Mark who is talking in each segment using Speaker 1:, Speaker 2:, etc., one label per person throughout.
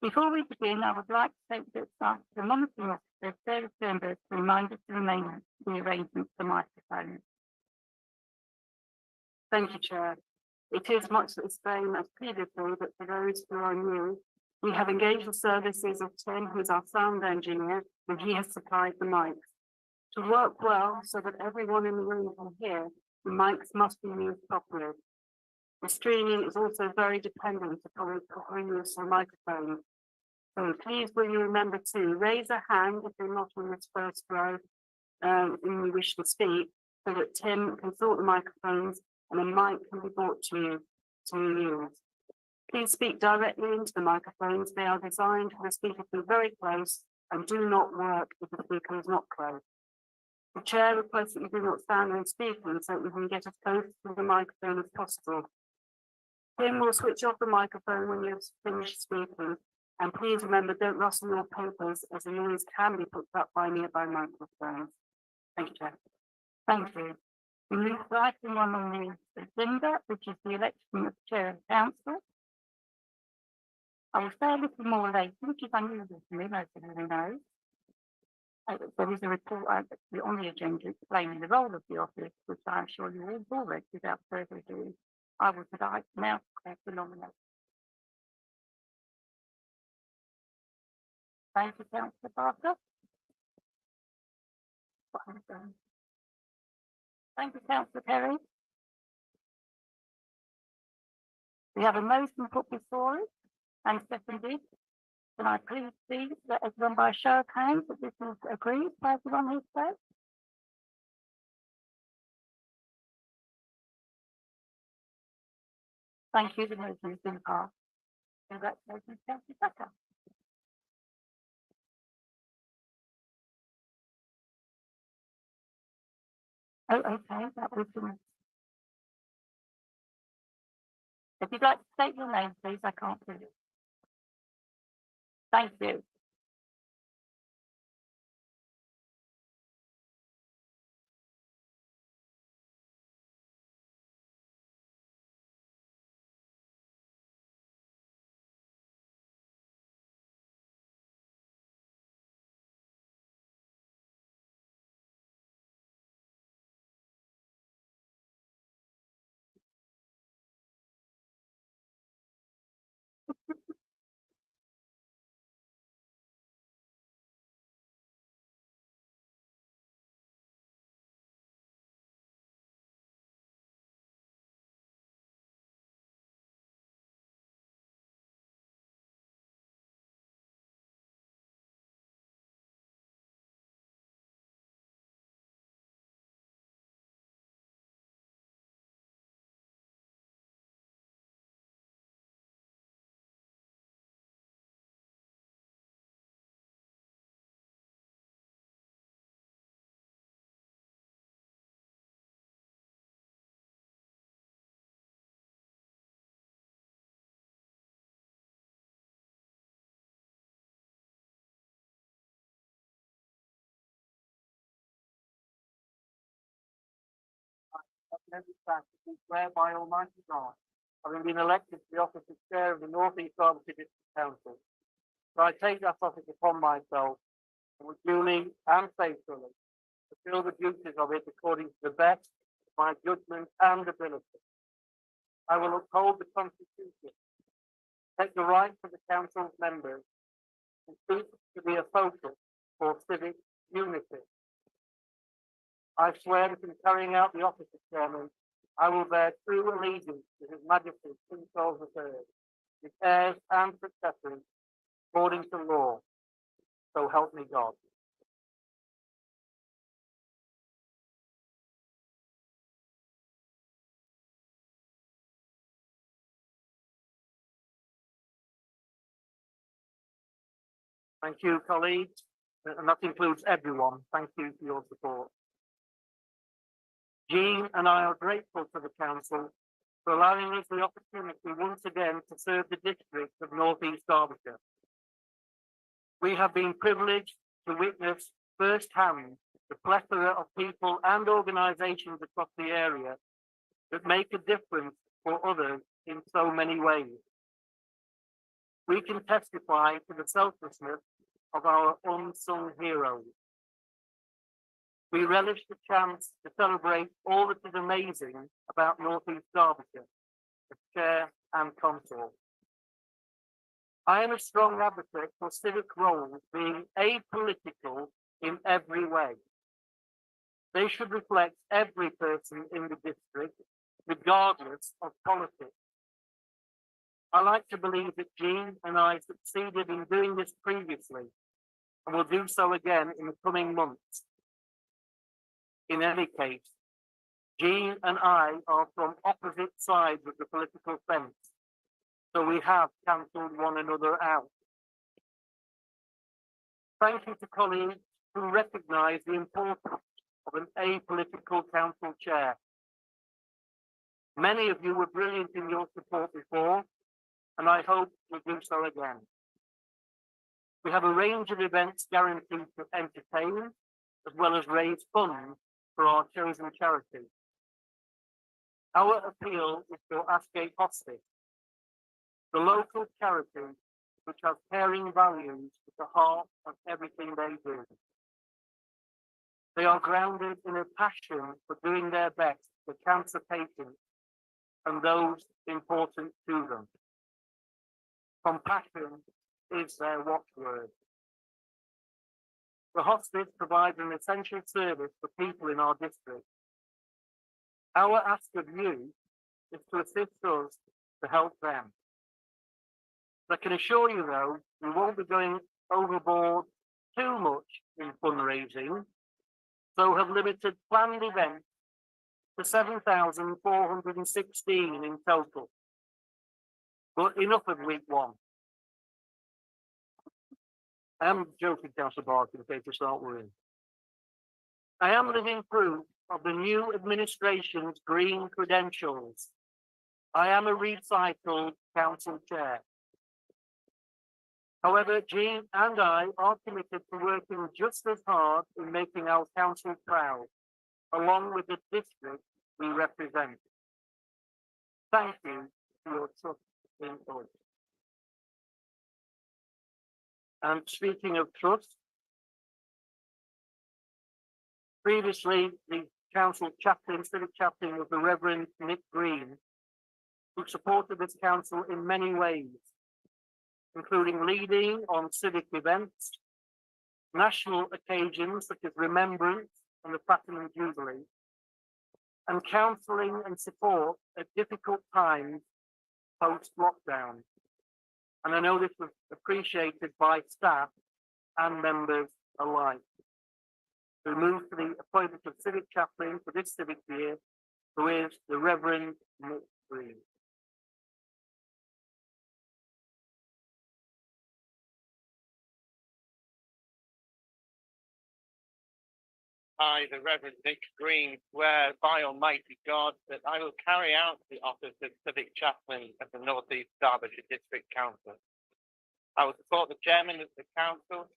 Speaker 1: Before we begin, I would like to take this time to monitoring officer Sarah Sternberg to remind us to remain at the arrangements for microphones. Thank you, Chair. It is much the same as previously, but for those who are new, we have engaged the services of Tim, who is our sound engineer, and he has supplied the mics. To work well so that everyone in the room can hear, the mics must be used properly. The streaming is also very dependent upon the proper use of microphones. So please will you remember to raise a hand if you're not on this first row and you wish to speak, so that Tim can sort the microphones and a mic can be brought to you to use. Please speak directly into the microphones. They are designed for the speaker to be very close and do not work if the speaker is not close. The chair requests that you do not stand when speaking so that you can get as close to the microphone as possible. Tim will switch off the microphone when you've finished speaking. And please remember, don't rustle your papers as the noise can be picked up by nearby microphones. Thank you, Chair. Thank you. We move to item 1 on the agenda, which is the election of Chair of Council. I will say a little more later, which is unusual for me, most of you know. There is a report actually on the agenda explaining the role of the office, which I am sure you all will read without further ado. I would like now to call the nomination. Thank you, Councillor Barker. Thank you, Councillor Perry. We have a motion put before us and seconded. Can I please see that everyone by show of hands that this is agreed by everyone who said? Thank you, the motion has been passed. Congratulations, Councillor Becker. Oh, okay, that was the. If you'd like to state your name, please, I can't see it. Thank you. Swear by Almighty God, having been elected to the office of Chair of the North East Derbyshire District Council, so I take that office upon myself and will duly and faithfully fulfil the duties of it according to the best of my judgment and ability. I will uphold the Constitution, take the rights of the Council's members, and seek to be a focus for civic unity. I swear that in carrying out the office of Chairman, I will bear true allegiance to His Majesty King Charles III, his heirs and successors, according to law. So help me God. Thank you, colleagues, and that includes everyone. Thank you for your support. Jean and I are grateful to the Council for allowing us the opportunity once again to serve the district of North East Derbyshire. We have been privileged to witness firsthand the plethora of people and organisations across the area that make a difference for others in so many ways.
Speaker 2: We can testify to the selflessness of our unsung heroes. We relish the chance to celebrate all that is amazing about North East Derbyshire, as chair and consort. I am a strong advocate for civic roles being apolitical in every way. They should reflect every person in the district, regardless of politics. I like to believe that Jean and I succeeded in doing this previously and will do so again in the coming months. In any case, Jean and I are from opposite sides of the political fence, so we have cancelled one another out. Thank you to colleagues who recognise the importance of an apolitical council chair. Many of you were brilliant in your support before, and I hope you'll do so again. We have a range of events guaranteed to entertain, as well as raise funds for our chosen charity. Our appeal is for Ashgate Hospice, the local charity which has caring values at the heart of everything they do. They are grounded in a passion for doing their best for cancer patients and those important to them. Compassion is their watchword. The hospice provides an essential service for people in our district. Our ask of you is to assist us to help them. I can assure you, though, we won't be going overboard too much in fundraising, so have limited planned events to 7,416 in total. But enough of week one. I am joking, Councillor Barker, in case you start worrying. I am living proof of the new administration's green credentials. I am a recycled council chair. However, Jean and I are committed to working just as hard in making our council proud, along with the district we represent. Thank you for your trust in us. And speaking of trust, previously the council chaplain, civic chaplain, was the Reverend Nick Green, who supported this council in many ways, including leading on civic events, national occasions such as Remembrance and the Platinum Jubilee, and counselling and support at difficult times post-lockdown. And I know this was appreciated by staff and members alike. We move to the appointment of civic chaplain for this civic year, who is the Reverend Nick Green.
Speaker 3: I, the Reverend Nick Green, swear by Almighty God that I will carry out the office of Civic Chaplain of the North East Derbyshire District Council. I will support the chairman of the council's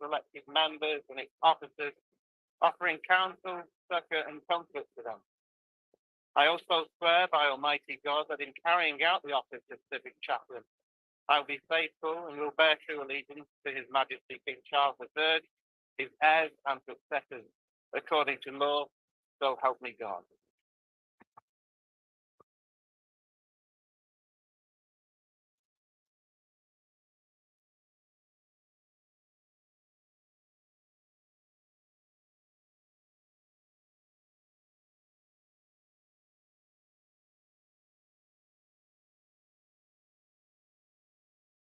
Speaker 3: elected members and its officers, offering counsel, succour and comfort to them. I also swear by Almighty God that in carrying out the office of Civic Chaplain, I will be faithful and will bear true allegiance to His Majesty King Charles III, his heirs and successors, according to law, so help me God.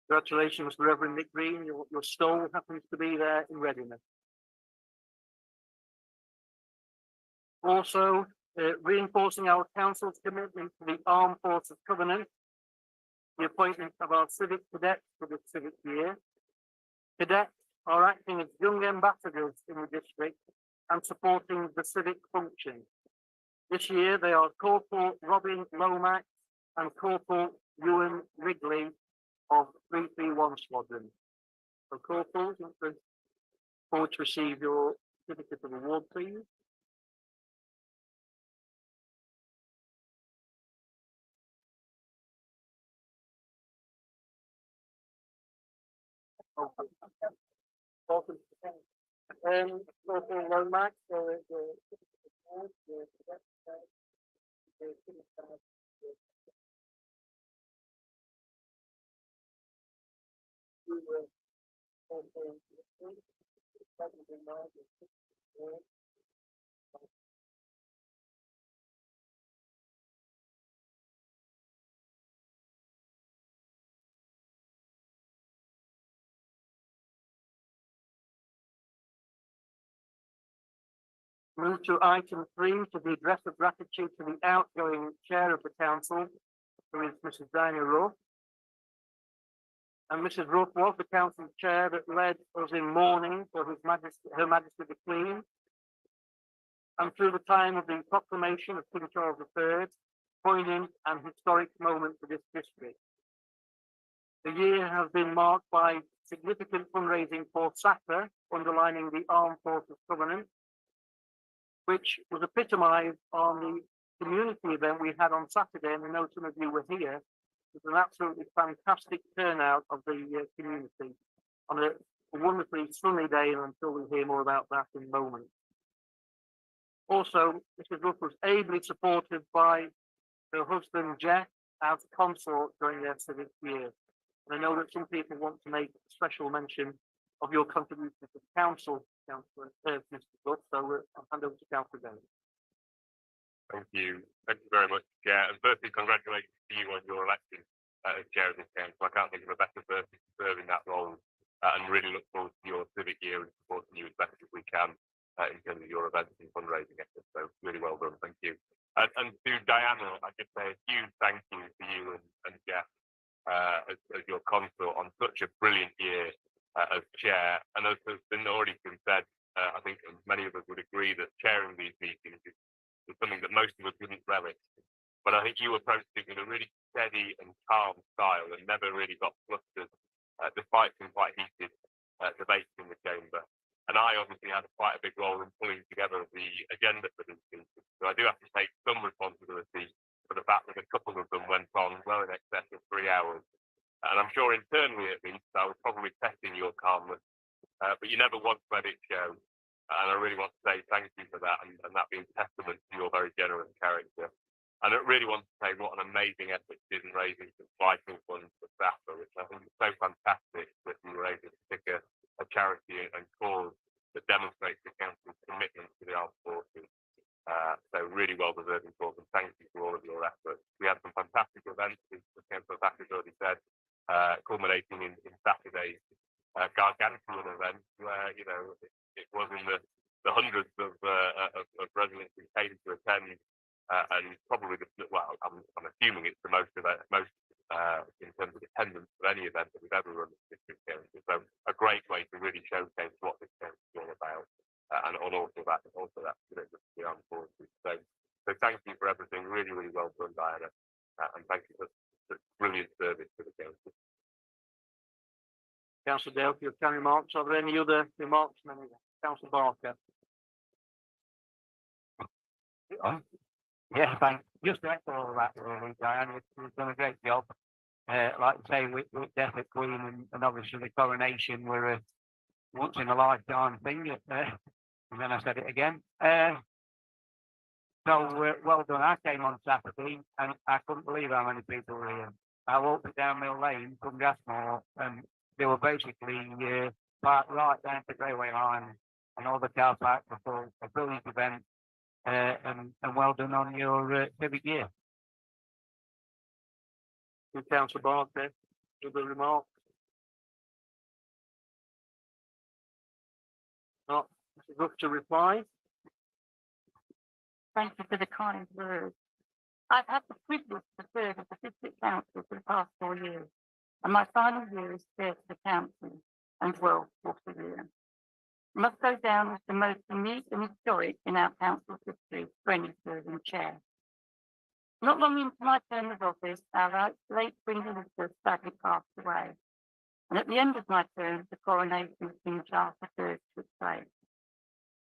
Speaker 2: Congratulations, Reverend Nick Green. Your stole happens to be there in readiness. Also, reinforcing our council's commitment to the Armed Forces Covenant, the appointment of our civic cadets for this civic year. Cadets are acting as young ambassadors in the district and supporting the civic function. This year, they are Corporal Robin Lomax and Corporal Ewan Wrigley of 331 Squadron. So, Corporals, looking forward to receive your certificate of award, please. Local Lomax, move to item 3 to the address of gratitude to the outgoing chair of the council, who is Mrs. Diana Rourke. And Mrs. Rourke was the council chair that led us in mourning for Her Majesty the Queen. And through the time of the proclamation of King Charles III, poignant and historic moment for this district. The year has been marked by significant fundraising for SAFA, underlining the Armed Forces Covenant, which was epitomised on the community event we had on Saturday, and I know some of you were here. It was an absolutely fantastic turnout of the community on a wonderfully sunny day, and I'm sure we'll hear more about that in a moment. Also, Mrs. Ruff was ably supported by her husband, Jeff, as consort during their civic year. And I know that some people want to make special mention of your contribution to the council, Councillor Mr. Ruff, so I'll hand over to Councillor Dennis.
Speaker 4: Thank you very much, Chair. And firstly, congratulations to you on your election as Chair of this council. I can't think of a better person to serve in that role, and really look forward to your civic year and supporting you as best as we can in terms of your events and fundraising efforts. So really well done, thank you. And to Diana, I just say a huge thank you to you and Jeff as your consort on such a brilliant year as Chair. And as has been already been said, I think many of us would agree that chairing these meetings is something that most of us wouldn't relish. But I think you approached it with a really steady and calm style and never really got flustered, despite some quite heated debates in the chamber. And I obviously had quite a big role in pulling together the agenda for these meetings. So I do have to take some responsibility for the fact that a couple of them went on well in excess of 3 hours. And I'm sure internally at least, I was probably testing your calmness, but you never once let it show. And I really want to say thank you for that, and that being testament to your very generous character. And I really want to say what an amazing effort you did in raising some vital funds for SAFA, which I think is so fantastic that you were able to pick a charity and cause that demonstrates the council's commitment to the armed forces. So really well deserving cause, and thank you for all of your efforts. We had some fantastic events, as the council has already said, culminating in Saturday's gargantuan event, where it was in the hundreds of residents who came to attend, and probably I'm assuming it's the most in terms of attendance of any event that we've ever run in district council. So a great way to really showcase what this council is all about, and also that commitment to the armed forces. So thank you for everything. Really, really well done, Diana, and thank you for such brilliant service to the council.
Speaker 2: Councillor Dale, for your kind remarks. Are there any other remarks from anyone? Councillor Barker.
Speaker 5: Yes, thanks. Just to echo all that, really, Diana, you've done a great job. Like I say, with Death at Queen and obviously the coronation were a once in a lifetime thing. And then I said it again. So well done. I came on Saturday and I couldn't believe how many people were here. I walked down Mill Lane from Gasmore, and they were basically parked right down to the railway line, and all the car parks were full. A brilliant event, and well done on your civic year.
Speaker 2: Councillor Barker, other remarks? Not Mrs. Ruff to reply.
Speaker 1: Thank you for the kind words. I've had the privilege to serve as the district council for the past 4 years, and my final year is chair for the council, and well, what a year. It must go down as the most unique and historic in our council's history for any serving chair. Not long into my term of office, our late Queen Elizabeth sadly passed away, and at the end of my term, the coronation of King Charles III took place.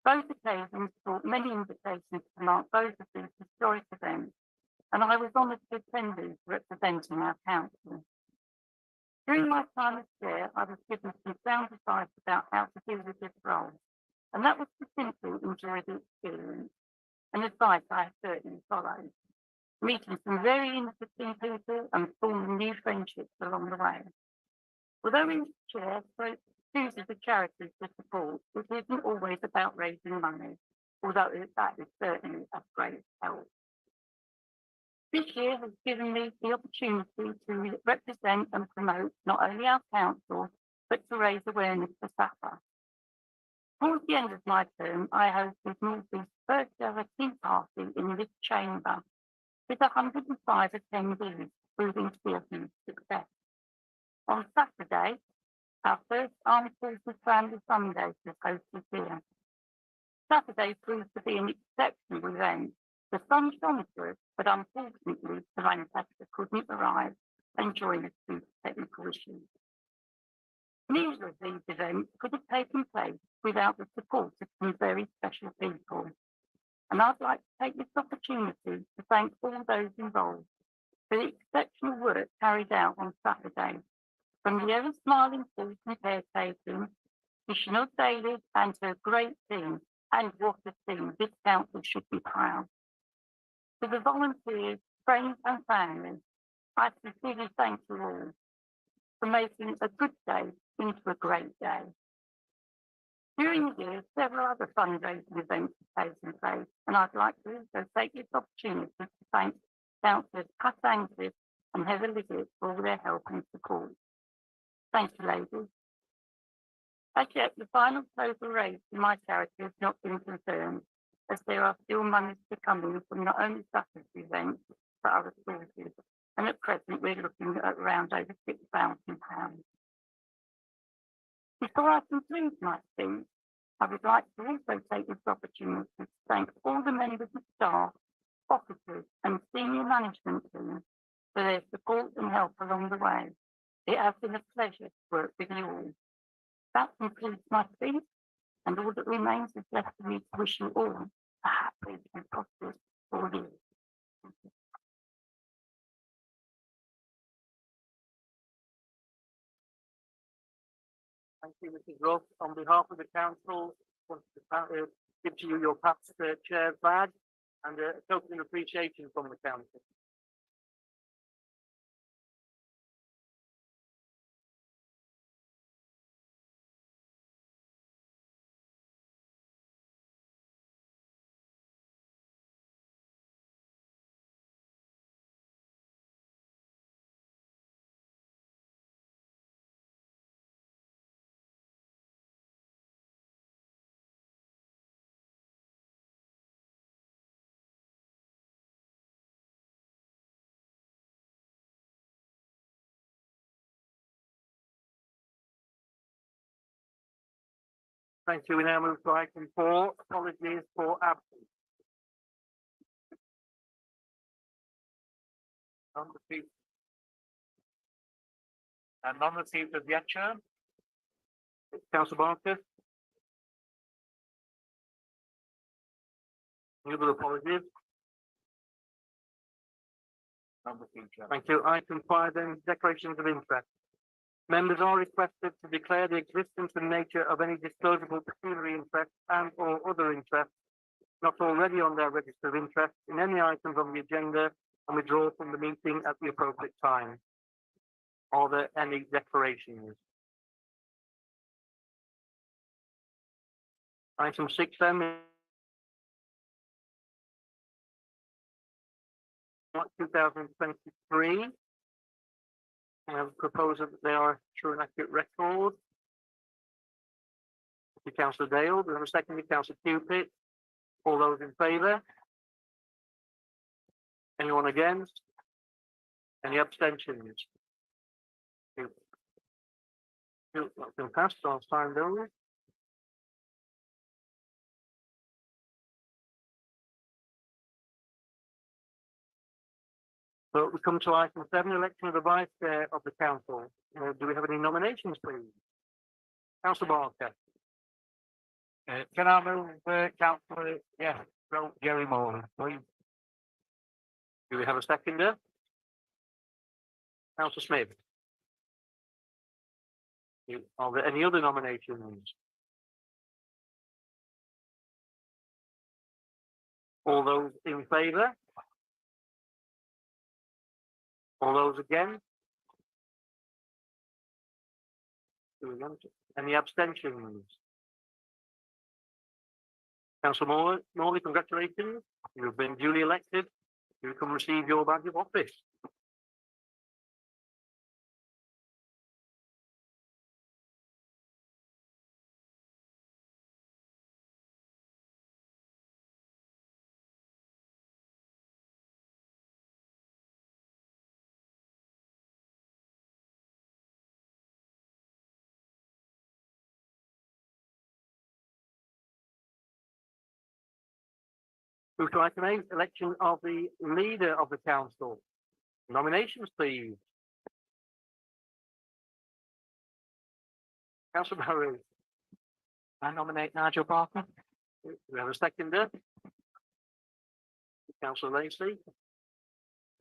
Speaker 1: Both occasions brought many invitations to mark both of these historic events, and I was honoured to attend these representing our council. During my time as chair, I was given some sound advice about how to deal with this role, and that was to simply enjoy the experience, and advice I have certainly followed, meeting some very interesting people and forming new friendships along the way. Although each chair chooses a charity to support, it isn't always about raising money, although that is certainly a great help. This year has given me the opportunity to represent and promote not only our council, but to raise awareness for SAPA. Towards the end of my term, I hosted Northeast's first ever tea party in this chamber, with 105 attendees, proving to be a huge success. On Saturday, our first Armed Forces Family Sunday was hosted here. Saturday proved to be an exceptional event. The sun shone for us, but unfortunately, the Lancaster couldn't arrive and join us due to technical issues. Neither of these events could have taken place without the support of some very special people. And I'd like to take this opportunity to thank all those involved for the exceptional work carried out on Saturday, from the ever-smiling Susan caretaking, to Sinead Daly and her great team, and what a team, this council should be proud. To the volunteers, friends and family, I sincerely thank you all for making a good day into a great day. During the year, several other fundraising events have taken place, and I'd like to also take this opportunity to thank Councillors Pat Anglip and Heather Liggett for all their help and support. Thank you, ladies. As yet, the final total raised for my charity has not been confirmed, as there are still monies to come in from not only Saturday's events, but other sources, and at present we're looking at around over £6,000. Before I conclude my speech, I would like to also take this opportunity to thank all the members of staff, officers and senior management teams for their support and help along the way. It has been a pleasure to work with you all. That concludes my speech, and all that remains is left for me to wish you all a happy and prosperous 4 years.
Speaker 2: Thank you, Mrs. Ruff. On behalf of the council, I want to give to you your past chair badge and a token of appreciation from the council. Thank you. We now move to item 4. Apologies for absence.
Speaker 5: Non-received as yet, Chair.
Speaker 2: Councillor Barker. Any other apologies?
Speaker 5: Non-received, Chair.
Speaker 2: Thank you. Item 5 then, declarations of interest. Members are requested to declare the existence and nature of any disclosable pecuniary interest and or other interests not already on their register of interest in any items on the agenda and withdraw from the meeting at the appropriate time. Are there any declarations? Item 6 then. 2023. I have a proposal that they are true and accurate record. Thank you, Councillor Dale. We have a second, Councillor Cupid. All those in favour? Anyone against? Any abstentions? That's been passed. I'll sign those. So we come to item 7, election of the vice chair of the council. Do we have any nominations, please? Councillor Barker.
Speaker 5: Can I move Councillor, Jerry Morley, please?
Speaker 2: Do we have a seconder? Councillor Smith. Are there any other nominations? All those in favour? All those against? Any abstentions? Councillor Morley, congratulations. You've been duly elected. You can receive your badge of office. Move to item 8, election of the leader of the council. Nominations, please. Councillor Barry.
Speaker 5: I nominate Nigel Barker.
Speaker 2: We have a seconder. Councillor Lacey.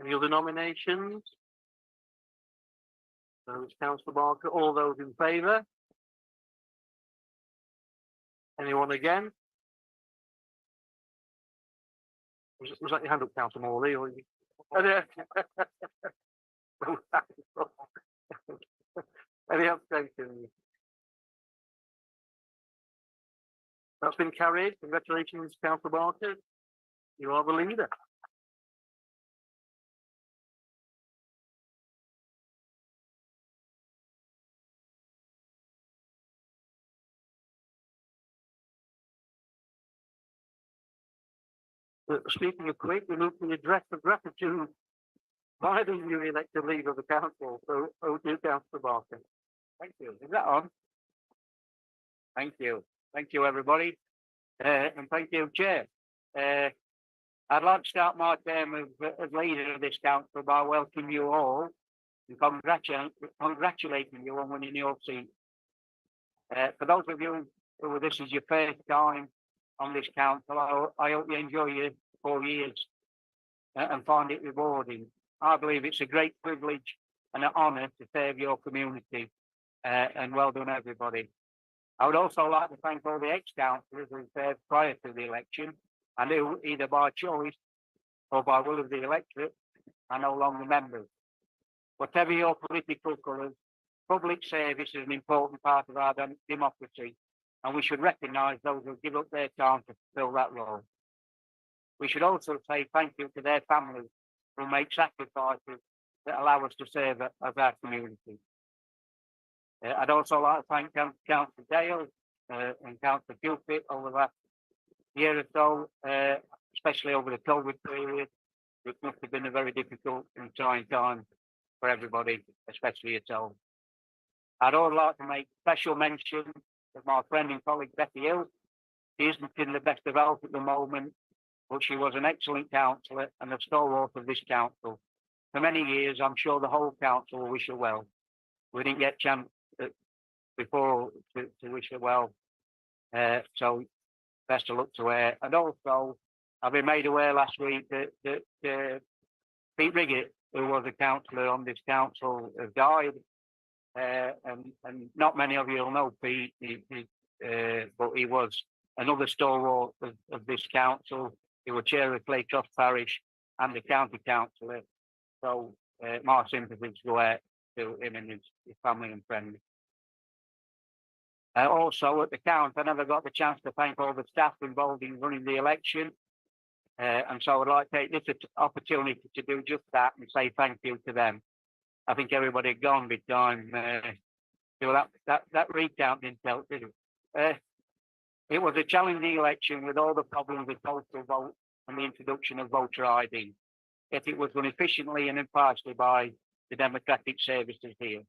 Speaker 2: Any other nominations? Those Councillor Barker, all those in favour? Anyone again? Was that your hand up, Councillor Morley? Or you... Any abstentions? That's been carried. Congratulations, Councillor Barker. You are the leader. Speaking of quick, we move to the address of gratitude by the newly elected leader of the council. So, over to you, Councillor Barker.
Speaker 5: Thank you. Is that on? Thank you. Thank you, everybody. And thank you, Chair. I'd like to start my term as leader of this council by welcoming you all and congratulating you on winning your seat. For those of you who this is your first time on this council, I hope you enjoy your 4 years and find it rewarding. I believe it's a great privilege and an honour to serve your community, and well done, everybody. I would also like to thank all the ex-councillors who served prior to the election and who, either by choice or by will of the electorate, are no longer members. Whatever your political colours, public service is an important part of our democracy, and we should recognise those who give up their time to fulfil that role. We should also say thank you to their families who make sacrifices that allow us to serve as our community. I'd also like to thank Councillor Dale and Councillor Cupid over the last year or so, especially over the COVID period, which must have been a very difficult and trying time for everybody, especially yourself. I'd also like to make special mention of my friend and colleague Betty Hill. She isn't in the best of health at the moment, but she was an excellent councillor and a stalwart of this council. For many years, I'm sure the whole council will wish her well. We didn't get a chance before to wish her well, so best of luck to her. And also, I've been made aware last week that Pete Riggett, who was a councillor on this council, has died. And not many of you will know Pete, but he was another stalwart of this council. He was chair of Claycross Parish and the county councillor. So my sympathies go out to him and his family and friends. Also at the count, I never got the chance to thank all the staff involved in running the election. And so I'd like to take this opportunity to do just that and say thank you to them. I think everybody had gone big time. That recount didn't help, did it? It was a challenging election with all the problems with postal vote and the introduction of voter ID. Yet it was done efficiently and impartially by the democratic services here.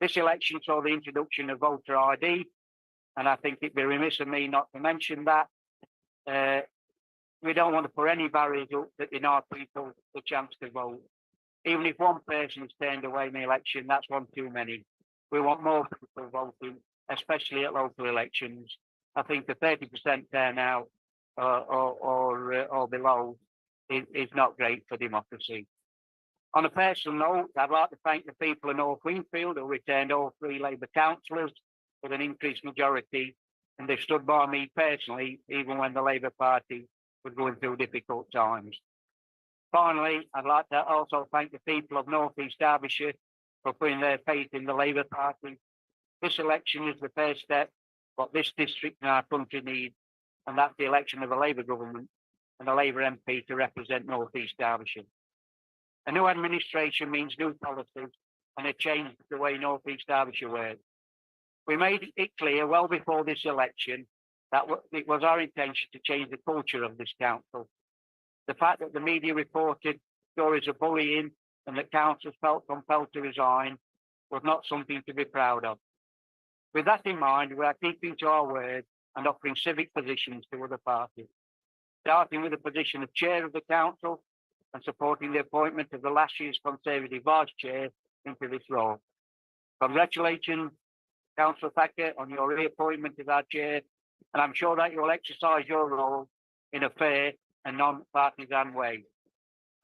Speaker 5: This election saw the introduction of voter ID, and I think it'd be remiss of me not to mention that. We don't want to put any barriers up that deny people the chance to vote. Even if one person is turned away in the election, that's one too many. We want more people voting, especially at local elections. I think the 30% turnout or below is not great for democracy. On a personal note, I'd like to thank the people of North Wingfield who returned all 3 Labour councillors with an increased majority, and they stood by me personally, even when the Labour Party was going through difficult times. Finally, I'd like to also thank the people of North East Derbyshire for putting their faith in the Labour Party. This election is the first step what this district and our country needs, and that's the election of a Labour government and a Labour MP to represent North East Derbyshire. A new administration means new policies and a change to the way North East Derbyshire works. We made it clear well before this election that it was our intention to change the culture of this council. The fact that the media reported stories of bullying and that councillors felt compelled to resign was not something to be proud of. With that in mind, we are keeping to our word and offering civic positions to other parties, starting with the position of chair of the council and supporting the appointment of the last year's Conservative Vice Chair into this role. Congratulations, Councillor Thacker, on your reappointment as our chair, and I'm sure that you will exercise your role in a fair and non-partisan way.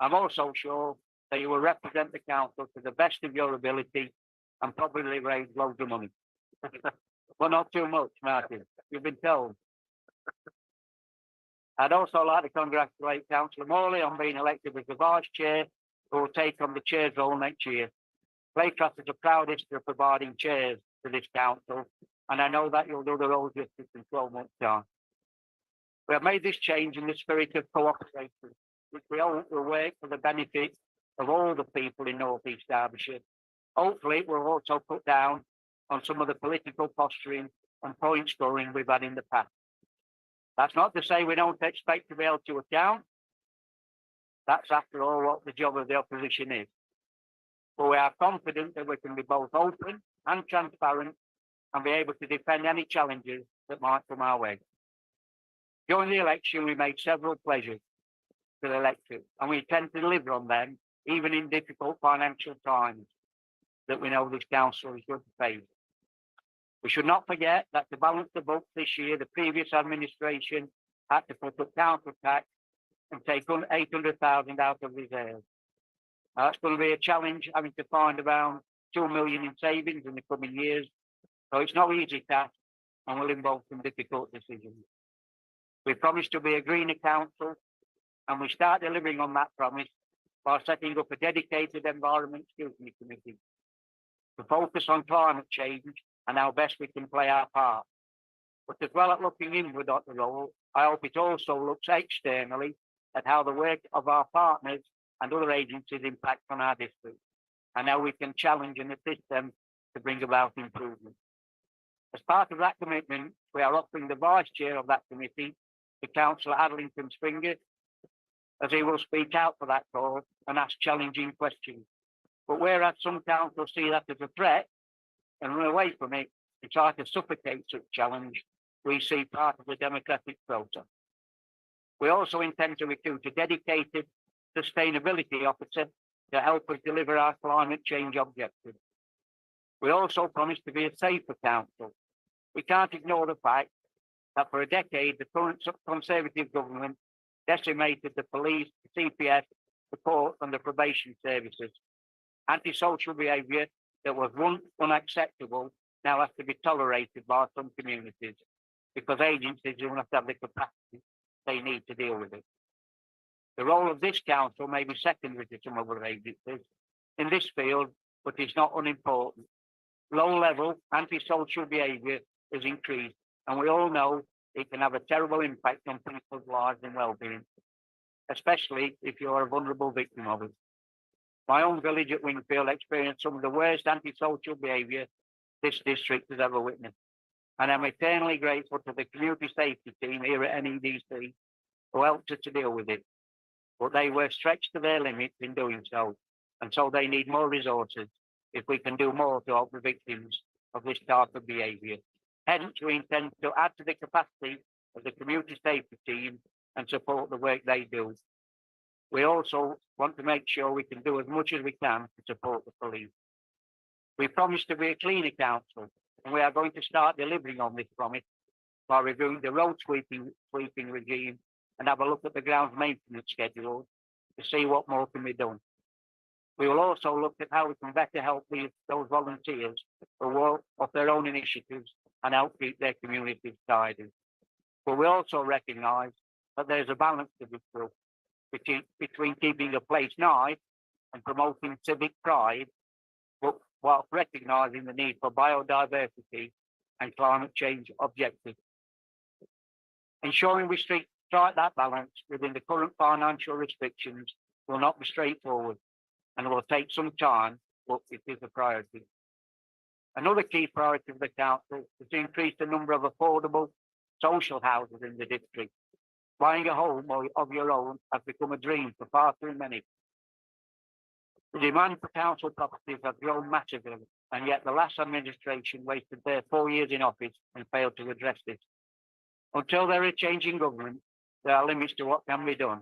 Speaker 5: I'm also sure that you will represent the council to the best of your ability and probably raise loads of money. Well, not too much, Martin, you've been told. I'd also like to congratulate Councillor Morley on being elected as the Vice Chair, who will take on the Chair's role next year. Claycroft is a proud history of providing chairs to this council, and I know that you'll do the role justice in 12 months' time. We have made this change in the spirit of cooperation, which we hope will work for the benefit of all the people in North East Derbyshire. Hopefully, it will also put down on some of the political posturing and point scoring we've had in the past. That's not to say we don't expect to be able to account. That's after all what the job of the opposition is. But we are confident that we can be both open and transparent and be able to defend any challenges that might come our way. During the election, we made several pledges to the electorate, and we intend to deliver on them, even in difficult financial times that we know this council is going to face. We should not forget that to balance the books this year, the previous administration had to put up council tax and take 800,000 out of reserves. Now, that's going to be a challenge, having to find around 2 million in savings in the coming years. So it's no easy task and will involve some difficult decisions. We promised to be a greener council, and we start delivering on that promise by setting up a dedicated environment scrutiny committee to focus on climate change and how best we can play our part. But as well as looking inward at the role, I hope it also looks externally at how the work of our partners and other agencies impact on our district, and how we can challenge and assist them to bring about improvement. As part of that commitment, we are offering the Vice Chair of that committee to Councillor Adlington Springer, as he will speak out for that cause and ask challenging questions. But whereas some councils see that as a threat and run away from it and try to suffocate such challenge, we see part of the democratic process. We also intend to recruit a dedicated sustainability officer to help us deliver our climate change objectives. We also promise to be a safer council. We can't ignore the fact that for a decade, the current Conservative government decimated the police, the CPS, the court and the probation services. Antisocial behaviour that was once unacceptable now has to be tolerated by some communities because agencies do not have the capacity they need to deal with it. The role of this council may be secondary to some other agencies in this field, but it's not unimportant. Low-level antisocial behaviour is increased, and we all know it can have a terrible impact on people's lives and well-being, especially if you're a vulnerable victim of it. My own village at Wingfield experienced some of the worst antisocial behaviour this district has ever witnessed, and I'm eternally grateful to the community safety team here at NEDC who helped us to deal with it. But they were stretched to their limits in doing so, and so they need more resources if we can do more to help the victims of this type of behaviour. Hence, we intend to add to the capacity of the community safety team and support the work they do. We also want to make sure we can do as much as we can to support the police. We promise to be a cleaner council, and we are going to start delivering on this promise by reviewing the road sweeping regime and have a look at the grounds maintenance schedule to see what more can be done. We will also look at how we can better help those volunteers who work of their own initiatives and help keep their communities tidy. But we also recognise that there's a balance to be struck between keeping a place nice and promoting civic pride, but whilst recognising the need for biodiversity and climate change objectives. Ensuring we strike that balance within the current financial restrictions will not be straightforward and will take some time, but it is a priority. Another key priority of the council is to increase the number of affordable social houses in the district. Buying a home of your own has become a dream for far too many. The demand for council properties has grown massively, and yet the last administration wasted their 4 years in office and failed to address this. Until there is change in government, there are limits to what can be done.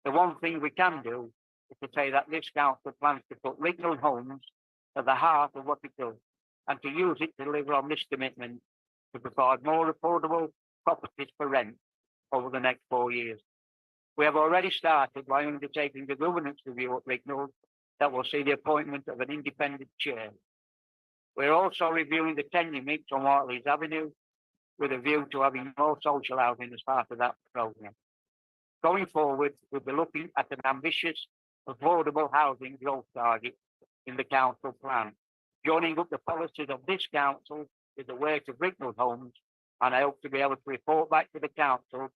Speaker 5: The one thing we can do is to say that this council plans to put Ricknell Homes at the heart of what it does, and to use it to deliver on this commitment to provide more affordable properties for rent over the next 4 years. We have already started by undertaking the governance review at Ricknell that will see the appointment of an independent chair. We're also reviewing the tenure mix on Whiteley's Avenue with a view to having more social housing as part of that programme. Going forward, we'll be looking at an ambitious, affordable housing growth target in the council plan, joining up the policies of this council with the work of Ricknell Homes, and I hope to be able to report back to the council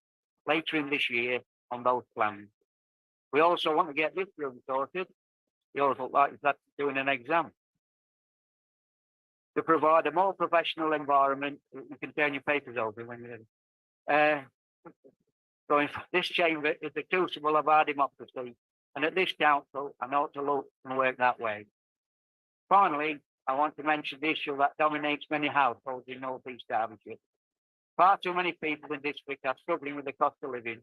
Speaker 5: later in this year on those plans. We also want to get this room sorted. You always look like you're doing an exam. To provide a more professional environment, you can turn your papers over when you're this chamber is the crucible of our democracy, and at this council, I know to look and work that way. Finally, I want to mention the issue that dominates many households in North East Derbyshire. Far too many people in this district are struggling with the cost of living.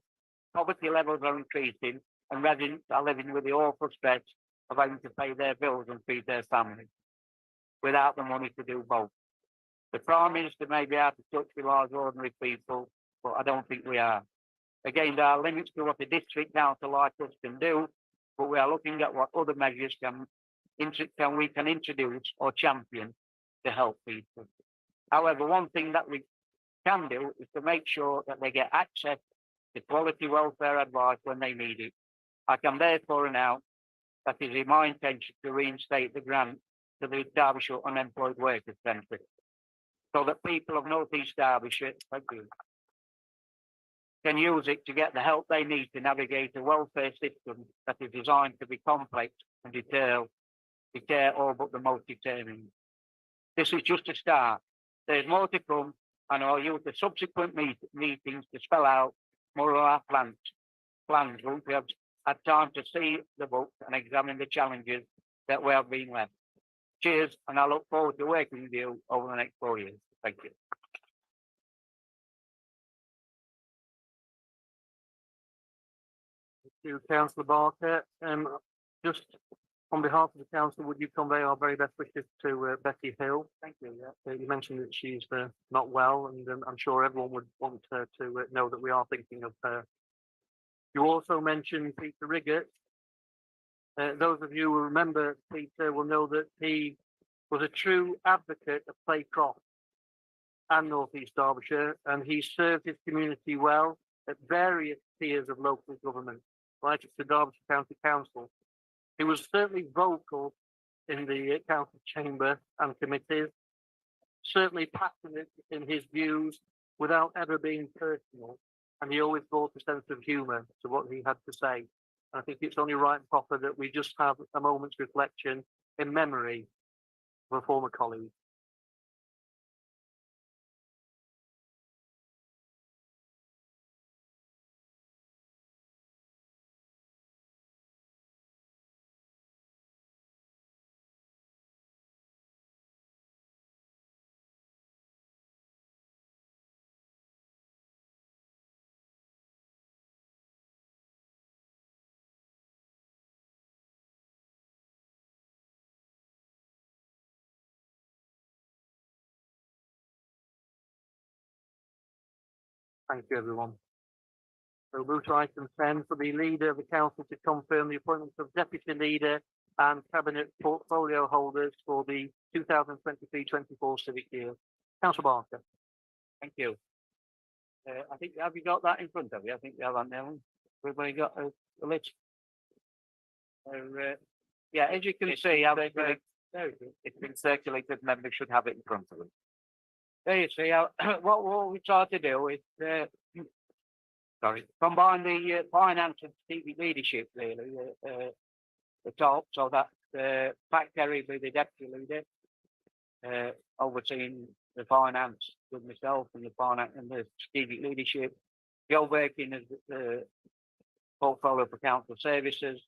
Speaker 5: Poverty levels are increasing, and residents are living with the awful stress of having to pay their bills and feed their families without the money to do both. The Prime Minister may be out of touch with large ordinary people, but I don't think we are. Again, there are limits to what the district council like us can do, but we are looking at what other measures we can introduce or champion to help people. However, one thing that we can do is to make sure that they get access to quality welfare advice when they need it. I can therefore announce that it is my intention to reinstate the grant to the Derbyshire Unemployed Workers Centre, so that people of North East Derbyshire can use it to get the help they need to navigate a welfare system that is designed to be complex and deter all but the most determined. This is just a start. There's more to come, and I'll use the subsequent meetings to spell out more of our plans once we have had time to see the book and examine the challenges that we have been left. Cheers, and I look forward to working with you over the next 4 years. Thank you.
Speaker 2: Thank you, Councillor Barker. Just on behalf of the council, would you convey our very best wishes to Betty Hill? Thank you. Yeah. You mentioned that she's not well, and I'm sure everyone would want to know that we are thinking of her. You also mentioned Peter Riggett. Those of you who remember Peter will know that he was a true advocate of Playcroft and North East Derbyshire, and he served his community well at various tiers of local government, right up to Derbyshire County Council. He was certainly vocal in the council chamber and committees, certainly passionate in his views without ever being personal, and he always brought a sense of humour to what he had to say. I think it's only right and proper that we just have a moment's reflection in memory of a former colleague. Thank you, everyone. We'll move to item 10 for the leader of the council to confirm the appointment of deputy leader and cabinet portfolio holders for the 2023-24 civic year. Councillor Barker.
Speaker 5: Thank you. I think, have you got that in front of you? I think we have that now. Everybody got a list? Yeah, as you can see, I've, it's been circulated, members should have it in front of them. There you see, what we try to do is, combine the finance and strategic leadership really, the top, so that Pat Kerry will be the deputy leader, overseeing the finance with myself and the finance and the strategic leadership. Joe Bakin as the portfolio for council services,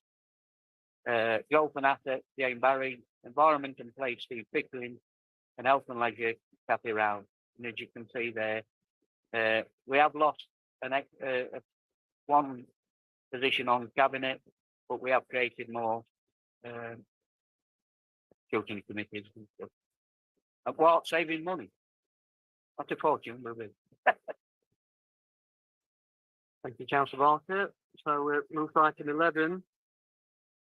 Speaker 5: Joe Fanatta, Jane Barry, environment and place, Steve Pickling, and health and leisure, Kathy Round. And as you can see there, we have lost one position on cabinet, but we have created more children committees and stuff. While saving money. Not a fortune, will we?
Speaker 2: Thank you, Councillor Barker. So we'll move to item 11.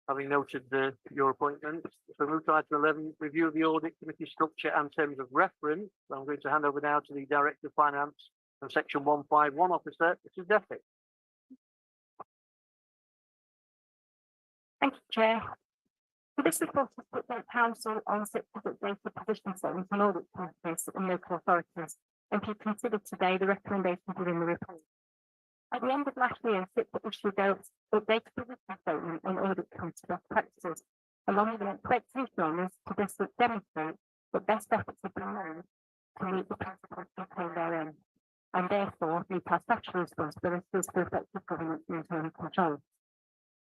Speaker 2: Having noted your appointments, so move to item 11, review of the audit committee structure and terms of reference. So I'm going to hand over now to the Director of Finance and Section 151 Officer, Mrs. Deffick.
Speaker 1: Thank you, Chair. So this report is put by Council on sector data position settings and audit committees and local authorities, and to consider today the recommendations within the report. At the end of last year, SIPA issued out updated position statement on audit committee best practices, along with an expectation to demonstrate that best efforts have been made to meet the principles contained therein, and therefore meet our statutory responsibilities for effective governance and internal control.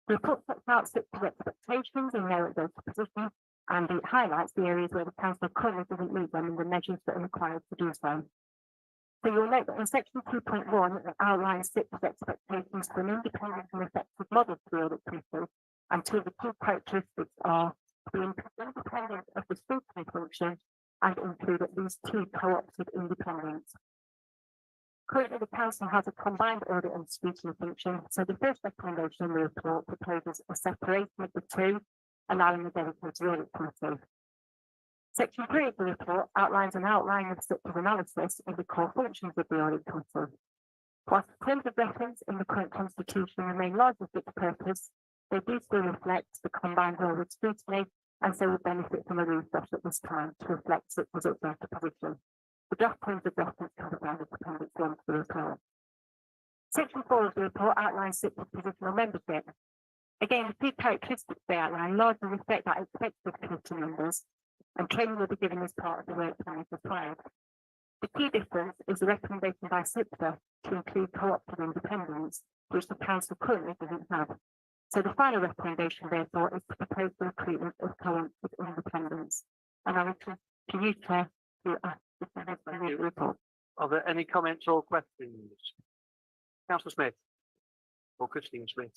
Speaker 1: The report sets out SIPA's expectations in their data position, and it highlights the areas where the council currently doesn't meet them and the measures that are required to do so. So you'll note that in section 2.1, it outlines SIPA's expectations for an independent and effective model for the audit committee, and two of the key characteristics are being independent of the scrutiny function and include at least 2 co-opted independents. Currently, the council has a combined audit and scrutiny function, so the first recommendation in the report proposes a separation of the two, allowing the dedicated audit committee. Section 3 of the report outlines an outline of SIPA's analysis of the core functions of the audit committee. Whilst the terms of reference in the current constitution remain largely fit for purpose, they do still reflect the combined role with scrutiny, and so would benefit from a refresh at this time to reflect SIPA's updated position. The draft terms of reference can be found in Appendix 1 to the report. Section 4 of the report outlines SIPA's positional membership. Again, the key characteristics they outline largely reflect that expected committee members, and training will be given as part of the work plan as required. The key difference is the recommendation by SIPA to include co-opted independents, which the council currently doesn't have. So the final recommendation, therefore, is to propose the recruitment of co-opted independents. And I return to you, Chair, to ask if there has been a report.
Speaker 2: Are there any comments or questions? Councillor Smith or Christine Smith?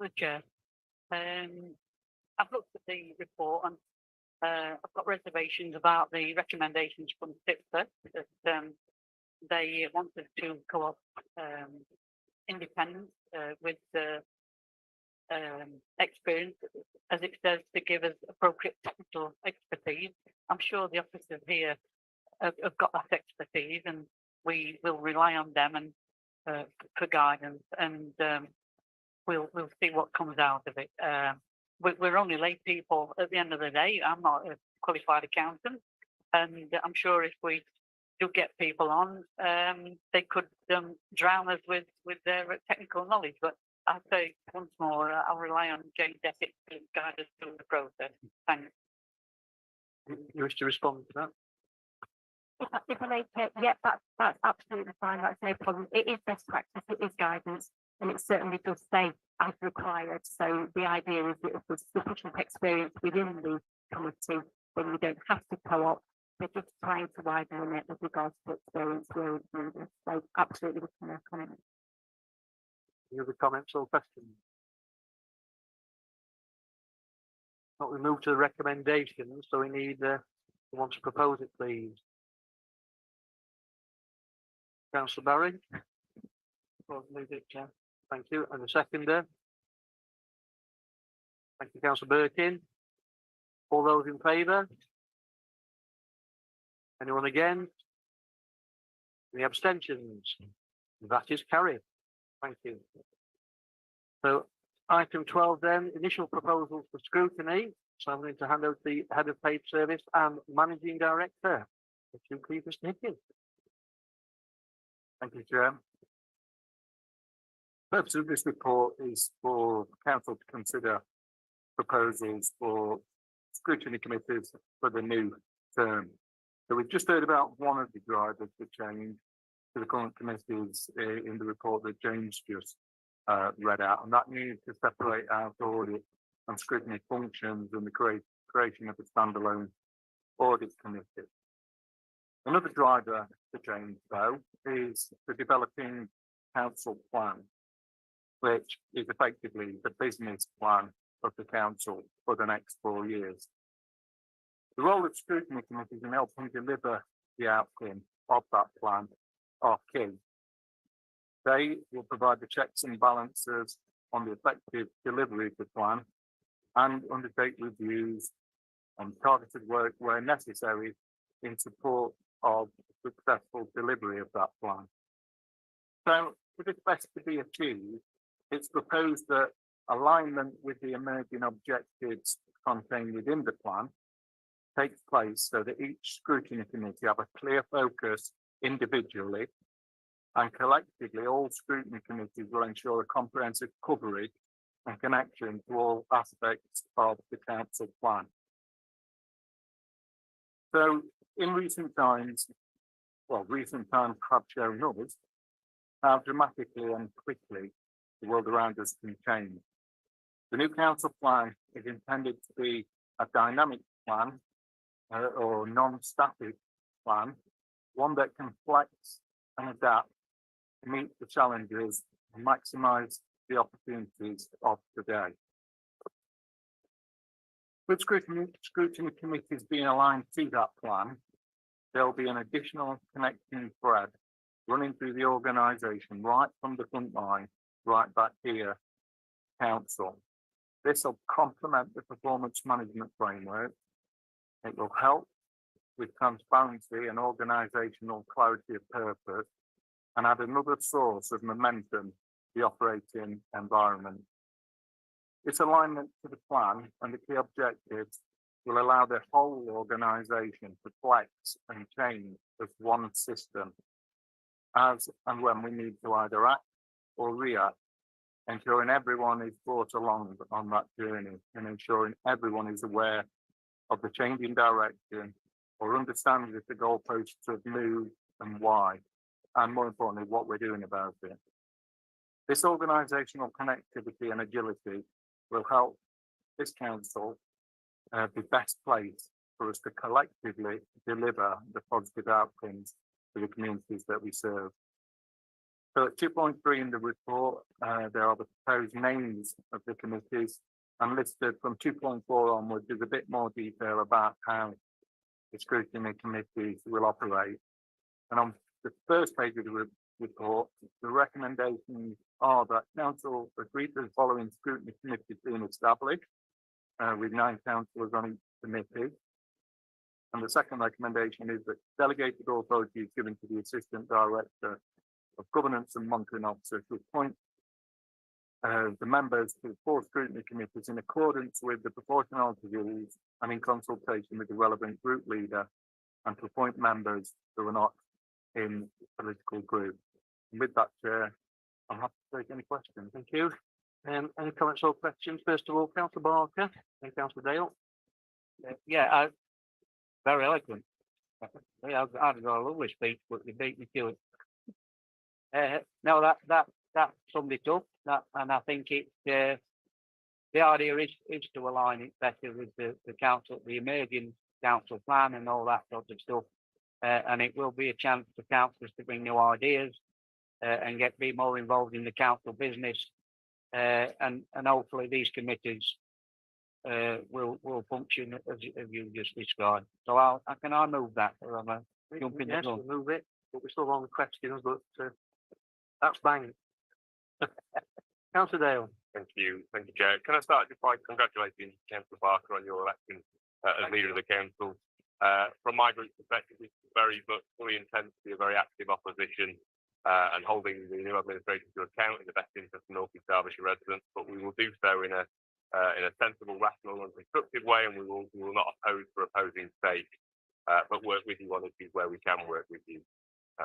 Speaker 6: Good Chair. I've looked at the report and I've got reservations about the recommendations from SIPA that they wanted to co-op independence with experience, as it says, to give us appropriate technical expertise. I'm sure the officers here have got that expertise, and we will rely on them and for guidance, and we'll see what comes out of it. We're only lay people at the end of the day. I'm not a qualified accountant, and I'm sure if we do get people on, they could drown us with their technical knowledge. But I'll say once more, I'll rely on Jane Deffick to guide us through the process. Thanks.
Speaker 2: You wish to respond to that?
Speaker 1: If I may, yeah, that's absolutely fine. That's no problem. It is best practice. It is guidance, and it certainly does say as required. So the idea is that if there's sufficient experience within the committee, then you don't have to co-op. They're just trying to widen the net with regards to experience where it's needed. So absolutely, we can work on it.
Speaker 2: Any other comments or questions? Not, we move to the recommendations. So we need someone to propose it, please. Councillor Barry. Well, move it, Chair. Thank you. And the seconder. Thank you, councillor Birkin. All those in favour? Anyone against? Any abstentions? That is carried. Thank you. So item 12 then, initial proposals for scrutiny. So I'm going to hand over to the head of paid service and managing director. If you please, Mr. Hickey.
Speaker 7: Thank you, Chair. Purpose of this report is for council to consider proposals for scrutiny committees for the new term. So we've just heard about one of the drivers for change to the current committees in the report that James just read out, and that need to separate out audit and scrutiny functions and the creation of a standalone audit committee. Another driver for change, though, is the developing council plan, which is effectively the business plan of the council for the next 4 years. The role of scrutiny committees in helping deliver the outcome of that plan are key. They will provide the checks and balances on the effective delivery of the plan and undertake reviews and targeted work where necessary in support of successful delivery of that plan. So, if it's best to be achieved, it's proposed that alignment with the emerging objectives contained within the plan takes place so that each scrutiny committee have a clear focus individually, and collectively all scrutiny committees will ensure a comprehensive coverage and connection to all aspects of the council plan. So in recent times have shown us how dramatically and quickly the world around us can change. The new council plan is intended to be a dynamic plan or non-static plan, one that can flex and adapt to meet the challenges and maximise the opportunities of today. With scrutiny committees being aligned to that plan, there will be an additional connecting thread running through the organisation right from the front line, right back here, council. This will complement the performance management framework. It will help with transparency and organisational clarity of purpose and add another source of momentum to the operating environment. This alignment to the plan and the key objectives will allow the whole organisation to flex and change as one system as and when we need to either act or react, ensuring everyone is brought along on that journey and ensuring everyone is aware of the changing direction or understands if the goalposts have moved and why, and more importantly, what we're doing about it. This organisational connectivity and agility will help this council be best placed for us to collectively deliver the positive outcomes for the communities that we serve. So at 2.3 in the report, there are the proposed names of the committees, and listed from 2.4 onwards is a bit more detail about how the scrutiny committees will operate. And on the first page of the report, the recommendations are that council agree to the following scrutiny committees being established, with 9 councillors on each committee. And the second recommendation is that delegated authority is given to the Assistant Director of Governance and Monitoring Officer to appoint the members to the 4 scrutiny committees in accordance with the proportionality rules and in consultation with the relevant group leader, and to appoint members who are not in political group. And with that, Chair, I'm happy to take any questions. Thank you. Any comments or questions? First of all, Councillor Barker and Councillor Dale.
Speaker 5: Very eloquent. Yeah, I've got a lovely speech, but you beat me to it. No, that summed it up. And I think the idea is to align it better with the council, the emerging council plan and all that sort of stuff. And it will be a chance for councillors to bring new ideas and be more involved in the council business. And hopefully these committees will function as you just described. So I move that, or am I jumping the gun?
Speaker 2: Move it, but we're still on the questions, but that's bang. Councillor Dale.
Speaker 4: Thank you, Chair. Can I start just by congratulating Councillor Barker on your election as leader of the council? From my group's perspective, it's very much fully intends to be a very active opposition and holding the new administration to account in the best interest of North East Derbyshire residents. But we will do so in a sensible, rational, and constructive way, and we will not oppose for opposing's sake, but work with you on issues where we can work with you,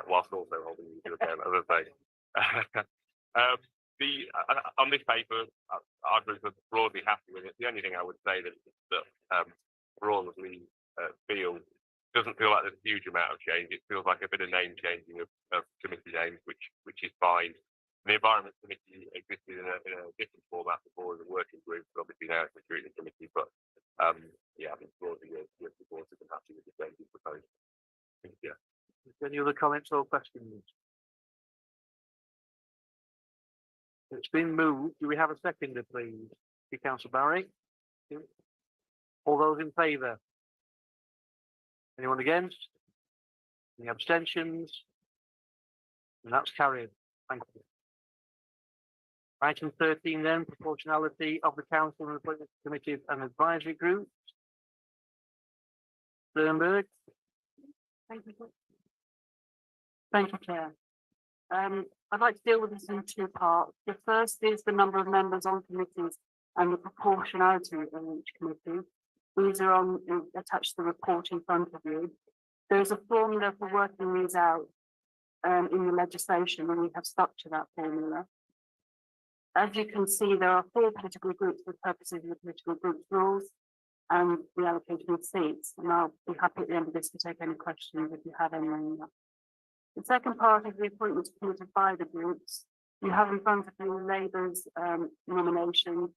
Speaker 4: whilst also holding you to account, as I say. On this paper, our group are broadly happy with it. The only thing I would say that broadly doesn't feel like there's a huge amount of change. It feels like a bit of name changing of committee names, which is fine. The Environment Committee existed in a different format before as a working group, but obviously now it's a Security Committee. But yeah, I think broadly we're supportive and happy with the changes proposed. Yeah.
Speaker 2: Any other comments or questions? It's been moved. Do we have a seconder, please? Councillor Barry. All those in favour? Anyone against? Any abstentions? And that's carried. Thank you. Item 13 then, proportionality of the council and appointment committees and advisory groups. Sternberg.
Speaker 1: Thank you. Thank you, Chair. I'd like to deal with this in two parts. The first is the number of members on committees and the proportionality in each committee. These are attached to the report in front of you. There's a formula for working these out in the legislation, and we have stuck to that formula. As you can see, there are 4 political groups for purposes of the political groups rules and the allocation of seats. And I'll be happy at the end of this to take any questions if you have any on that. The second part is the appointments appointed by the groups. You have in front of you Labour's nomination.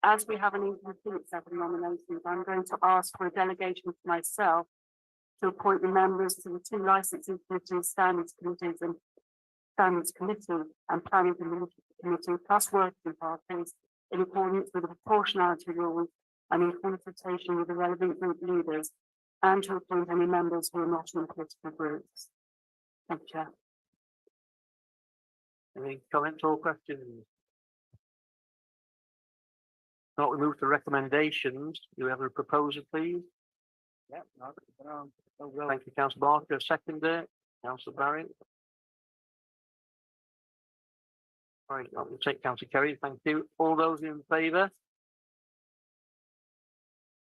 Speaker 1: As we have an incomplete set of nominations, I'm going to ask for a delegation to myself to appoint the members to the 2 licensing committees, standards committees and standards committee and planning committee, plus working parties in accordance with the proportionality rules and in consultation with the relevant group leaders, and to appoint any members who are not in political groups. Thank you, Chair.
Speaker 2: Any comments or questions? Not, we move to recommendations. Do we have a proposer, please?
Speaker 5: Yeah,
Speaker 2: Thank you, Councillor Barker. Seconder, Councillor Barry. All right, I'll take Councillor Kerry. Thank you. All those in favour?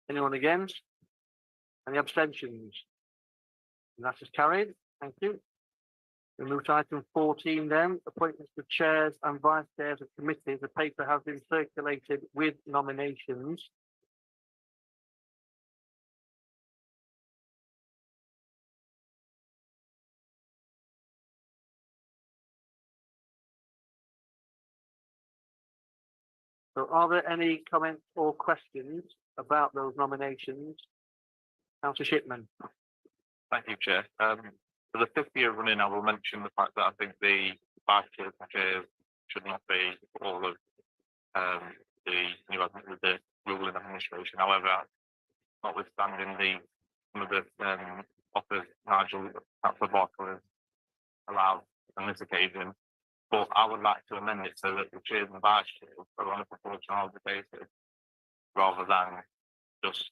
Speaker 2: Anyone against? Any abstentions? And that is carried. Thank you. We move to item 14 then, appointments to chairs and vice chairs of committees. The paper has been circulated with nominations. So are there any comments or questions about those nominations? Councillor Shipman.
Speaker 8: Thank you, Chair. For the 5th year running, I will mention the fact that I think the vice chairs should not be all of the ruling administration. However, notwithstanding some of the offers Nigel Barker has allowed on this occasion, but I would like to amend it so that the chairs and vice chairs are on a proportionality basis rather than just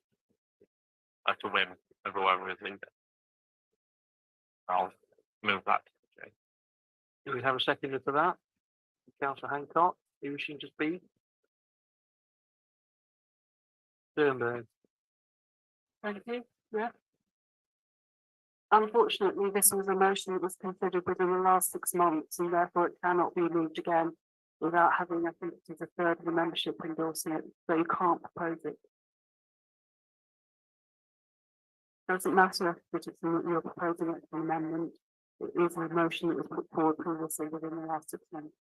Speaker 8: at a whim of whoever is leader. I'll move that.
Speaker 2: Do we have a seconder for that? Councillor Hancock, are you wishing to speak? Sternberg.
Speaker 1: Thank you. Yeah. Unfortunately, this was a motion that was considered within the last 6 months, and therefore it cannot be moved again without having, I think it is, a third of the membership endorsing it, so you can't propose it. Doesn't matter if it's you're proposing it for an amendment. It is a motion that was put forward previously within the last 6 months.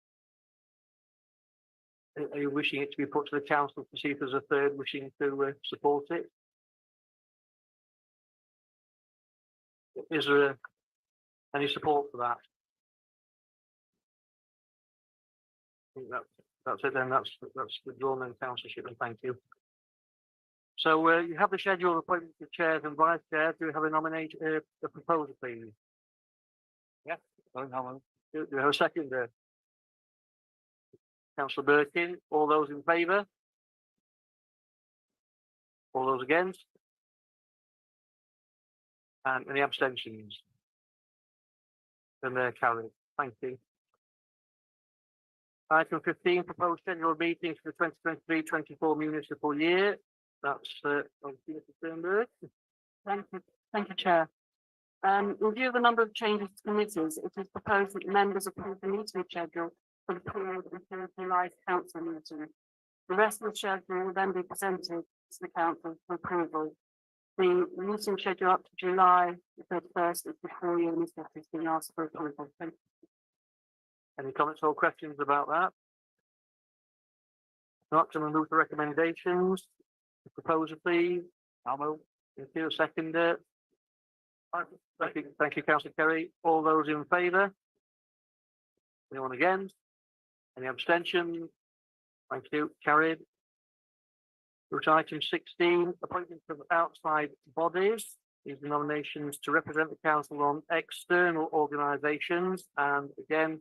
Speaker 2: Are you wishing it to be put to the council to see if there's a third wishing to support it? Is there any support for that? I think that's it then. That's withdrawn then, Councillor Shipman. Thank you. So you have the schedule of appointments of chairs and vice chairs. Do we have a nomination, a proposal, please?
Speaker 5: Yeah.
Speaker 2: Do we have a second there? Councillor Birkin, all those in favour? All those against? And any abstentions? Then they're carried. Thank you. Item 15, proposed schedule of meetings for the 2023-24 municipal year. That's, Mr. Sternberg.
Speaker 1: Thank you, Chair. In view of the number of changes to committees, it is proposed that members approve the meeting schedule for the period until July's council meeting. The rest of the schedule will then be presented to the council for approval. The meeting schedule up to July the 31st is before you, and is being asked for approval. Thank you.
Speaker 2: Any comments or questions about that? Not to move the recommendations. The proposer, please. I'll move. Thank you. Seconder. Thank you, Councillor Kerry. All those in favour? Anyone against? Any abstentions? Thank you. Carried. Route item 16, appointments of outside bodies. These are nominations to represent the council on external organisations, and again,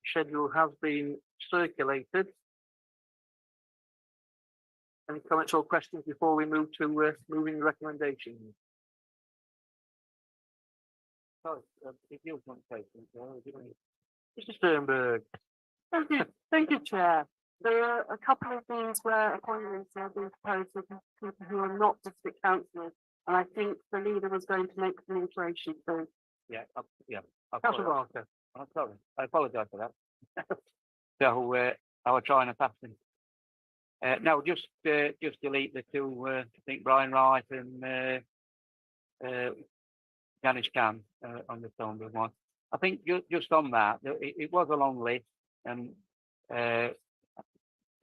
Speaker 2: schedule has been circulated. Any comments or questions before we move to moving recommendations? Sorry, if you want to say something, Mr. Sternberg.
Speaker 1: Thank you, Chair. There are a couple of things where appointments are being proposed with people who are not district councillors, and I think the leader was going to make some iteration, so.
Speaker 2: Councillor Barker.
Speaker 5: I'm sorry, I apologise for that. So, I was trying to pass them. No, just delete the two, I think Brian Wright and, Janice Can, on the Stonebridge one. I think just on that, it was a long list, and,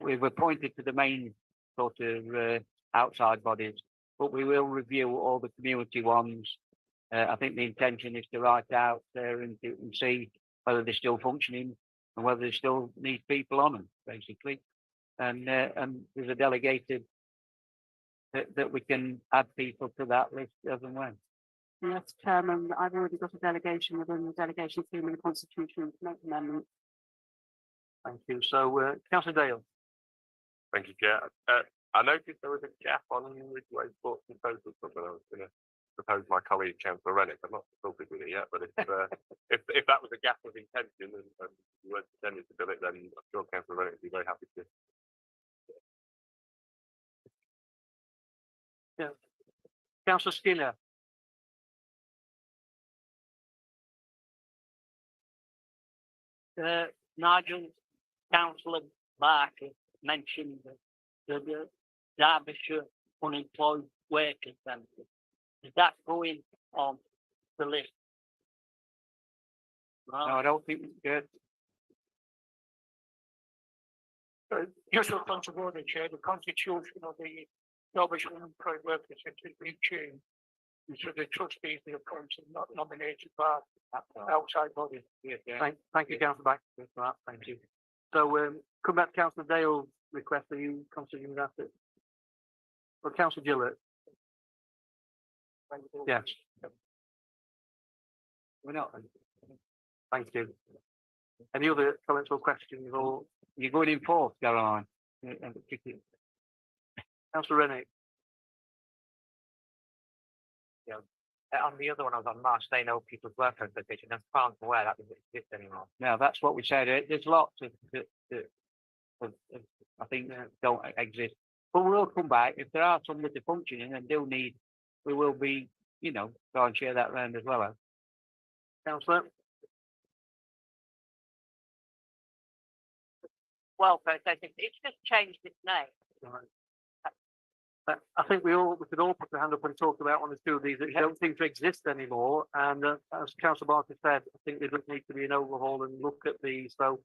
Speaker 5: we've appointed to the main sort of, outside bodies, but we will review all the community ones. I think the intention is to write out there and see whether they're still functioning and whether they still need people on them, basically. And there's a delegated that we can add people to that list as and when.
Speaker 1: Yes, Chairman, I've already got a delegation within the delegation scheme in the Constitution to make amendments.
Speaker 2: Thank you. So, Councillor Dale.
Speaker 4: Thank you, Chair. I noticed there was a gap on Ridgeway Sports and Social Club, and I was going to propose my colleague, Councillor Rennick. I'm not consulted with it yet, but if that was a gap of intention and you weren't intending to do it, then I'm sure Councillor Rennick would be very happy to.
Speaker 2: Yeah. Councillor Skinner.
Speaker 9: Nigel, Councillor Barker mentioned the Derbyshire Unemployed Workers Centre. Is that going on the list?
Speaker 5: No, I don't think it's good.
Speaker 9: Just a point of order, Chair, the constitution of the Derbyshire Unemployed Workers Centre has been changed. And so the trustees, the appointed, not nominated by outside bodies.
Speaker 2: Thank you, Councillor Back, for that. Thank you. So, come back to Councillor Dale's request. Are you considering that? Well, Councillor Gillett. Yes.
Speaker 5: We're not.
Speaker 2: Thank you. Any other comments or questions, or
Speaker 5: You're going in fourth, Caroline.
Speaker 2: Councillor Rennick?
Speaker 10: On the other one, I was on March, they know people's work organization, as far as I'm aware, that doesn't exist anymore.
Speaker 5: No, that's what we said. There's lots of I think don't exist. But we'll come back. If there are some that are functioning and do need, we will be, try and share that round as well.
Speaker 2: Councillor?
Speaker 9: Welfare Centre, it's just changed its name.
Speaker 2: I think we could all put the hand up and talk about one or two of these that don't seem to exist anymore. And as Councillor Barker said, I think there does need to be an overhaul and look at these. So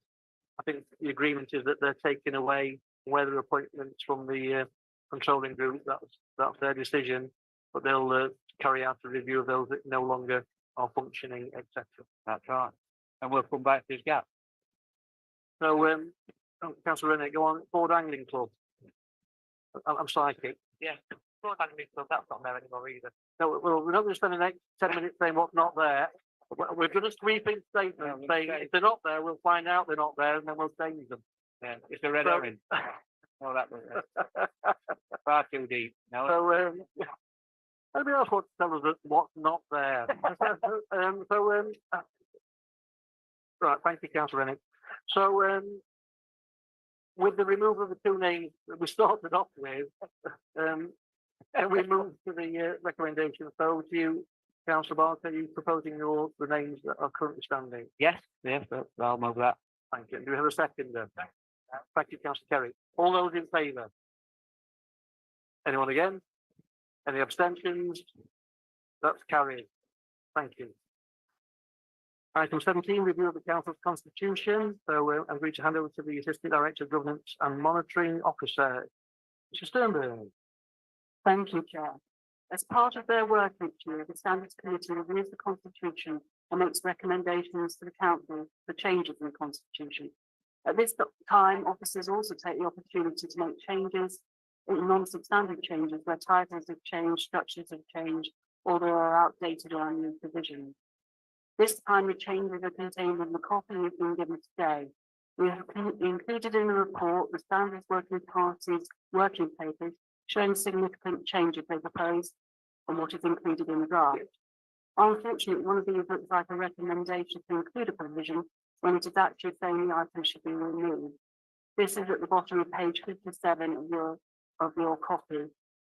Speaker 2: I think the agreement is that they're taking away weather appointments from the controlling group. That's their decision, but they'll carry out a review of those that no longer are functioning, etc.
Speaker 5: That's right. And we'll come back to this gap.
Speaker 2: So, Councillor Rennick, go on. Ford Angling Club. I'm psychic.
Speaker 10: Yeah, that's not there anymore either.
Speaker 2: No, we're not going to spend the next 10 minutes saying what's not there. We're going to sweep in statements saying if they're not there, we'll find out they're not there and then we'll change them.
Speaker 5: Yeah, it's a red
Speaker 2: So-
Speaker 5: herring. Oh, that was far too deep. No,
Speaker 2: So, anybody else want to tell us that what's not there? Right, thank you, councillor Rennick. So, with the removal of the two names that we started off with, and we move to the recommendation. So, to you, councillor Barker, are you proposing the names that are currently standing?
Speaker 5: yes, I'll move that.
Speaker 2: Thank you. Do we have a second then? Thank you, councillor Kerry. All those in favour? Anyone again? Any abstentions? That's carried. Thank you. Item 17, review of the council's constitution. So I'm going to hand over to the Assistant Director of Governance and Monitoring Officer, Mr. Sternberg.
Speaker 1: Thank you, Chair. As part of their work each year, the Standards Committee reviews the Constitution and makes recommendations to the Council for changes in the Constitution. At this time, officers also take the opportunity to make changes, non-substantive changes where titles have changed, structures have changed, or there are outdated or unused provisions. This time, the changes are contained in the copy we've been given today. We have included in the report the Standards Working Party's working papers showing significant changes they propose and what is included in the draft. Unfortunately, one of these looks like a recommendation to include a provision when it is actually saying the item should be removed. This is at the bottom of page 57 of your copy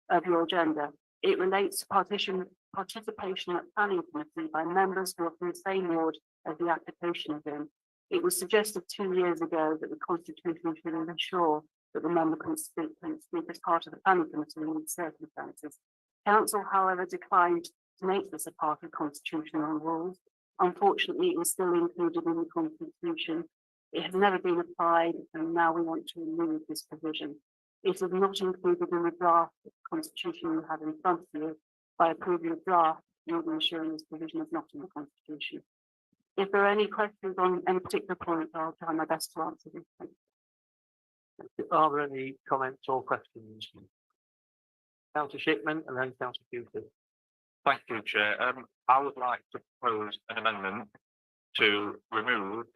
Speaker 1: of your agenda. It relates to participation at planning committee by members who are from the same ward as the application is in. It was suggested 2 years ago that the Constitution should ensure that the member can speak as part of the planning committee in these circumstances. Council, however, declined to make this a part of constitutional rules. Unfortunately, it was still included in the Constitution. It has never been applied, and now we want to remove this provision. It is not included in the draft Constitution you have in front of you. By approving the draft, you'll be ensuring this provision is not in the Constitution. If there are any questions on any particular point, I'll try my best to answer them.
Speaker 2: Are there any comments or questions? Councillor Shipman and then Councillor Hewson.
Speaker 8: Thank you, Chair. I would like to propose an amendment to remove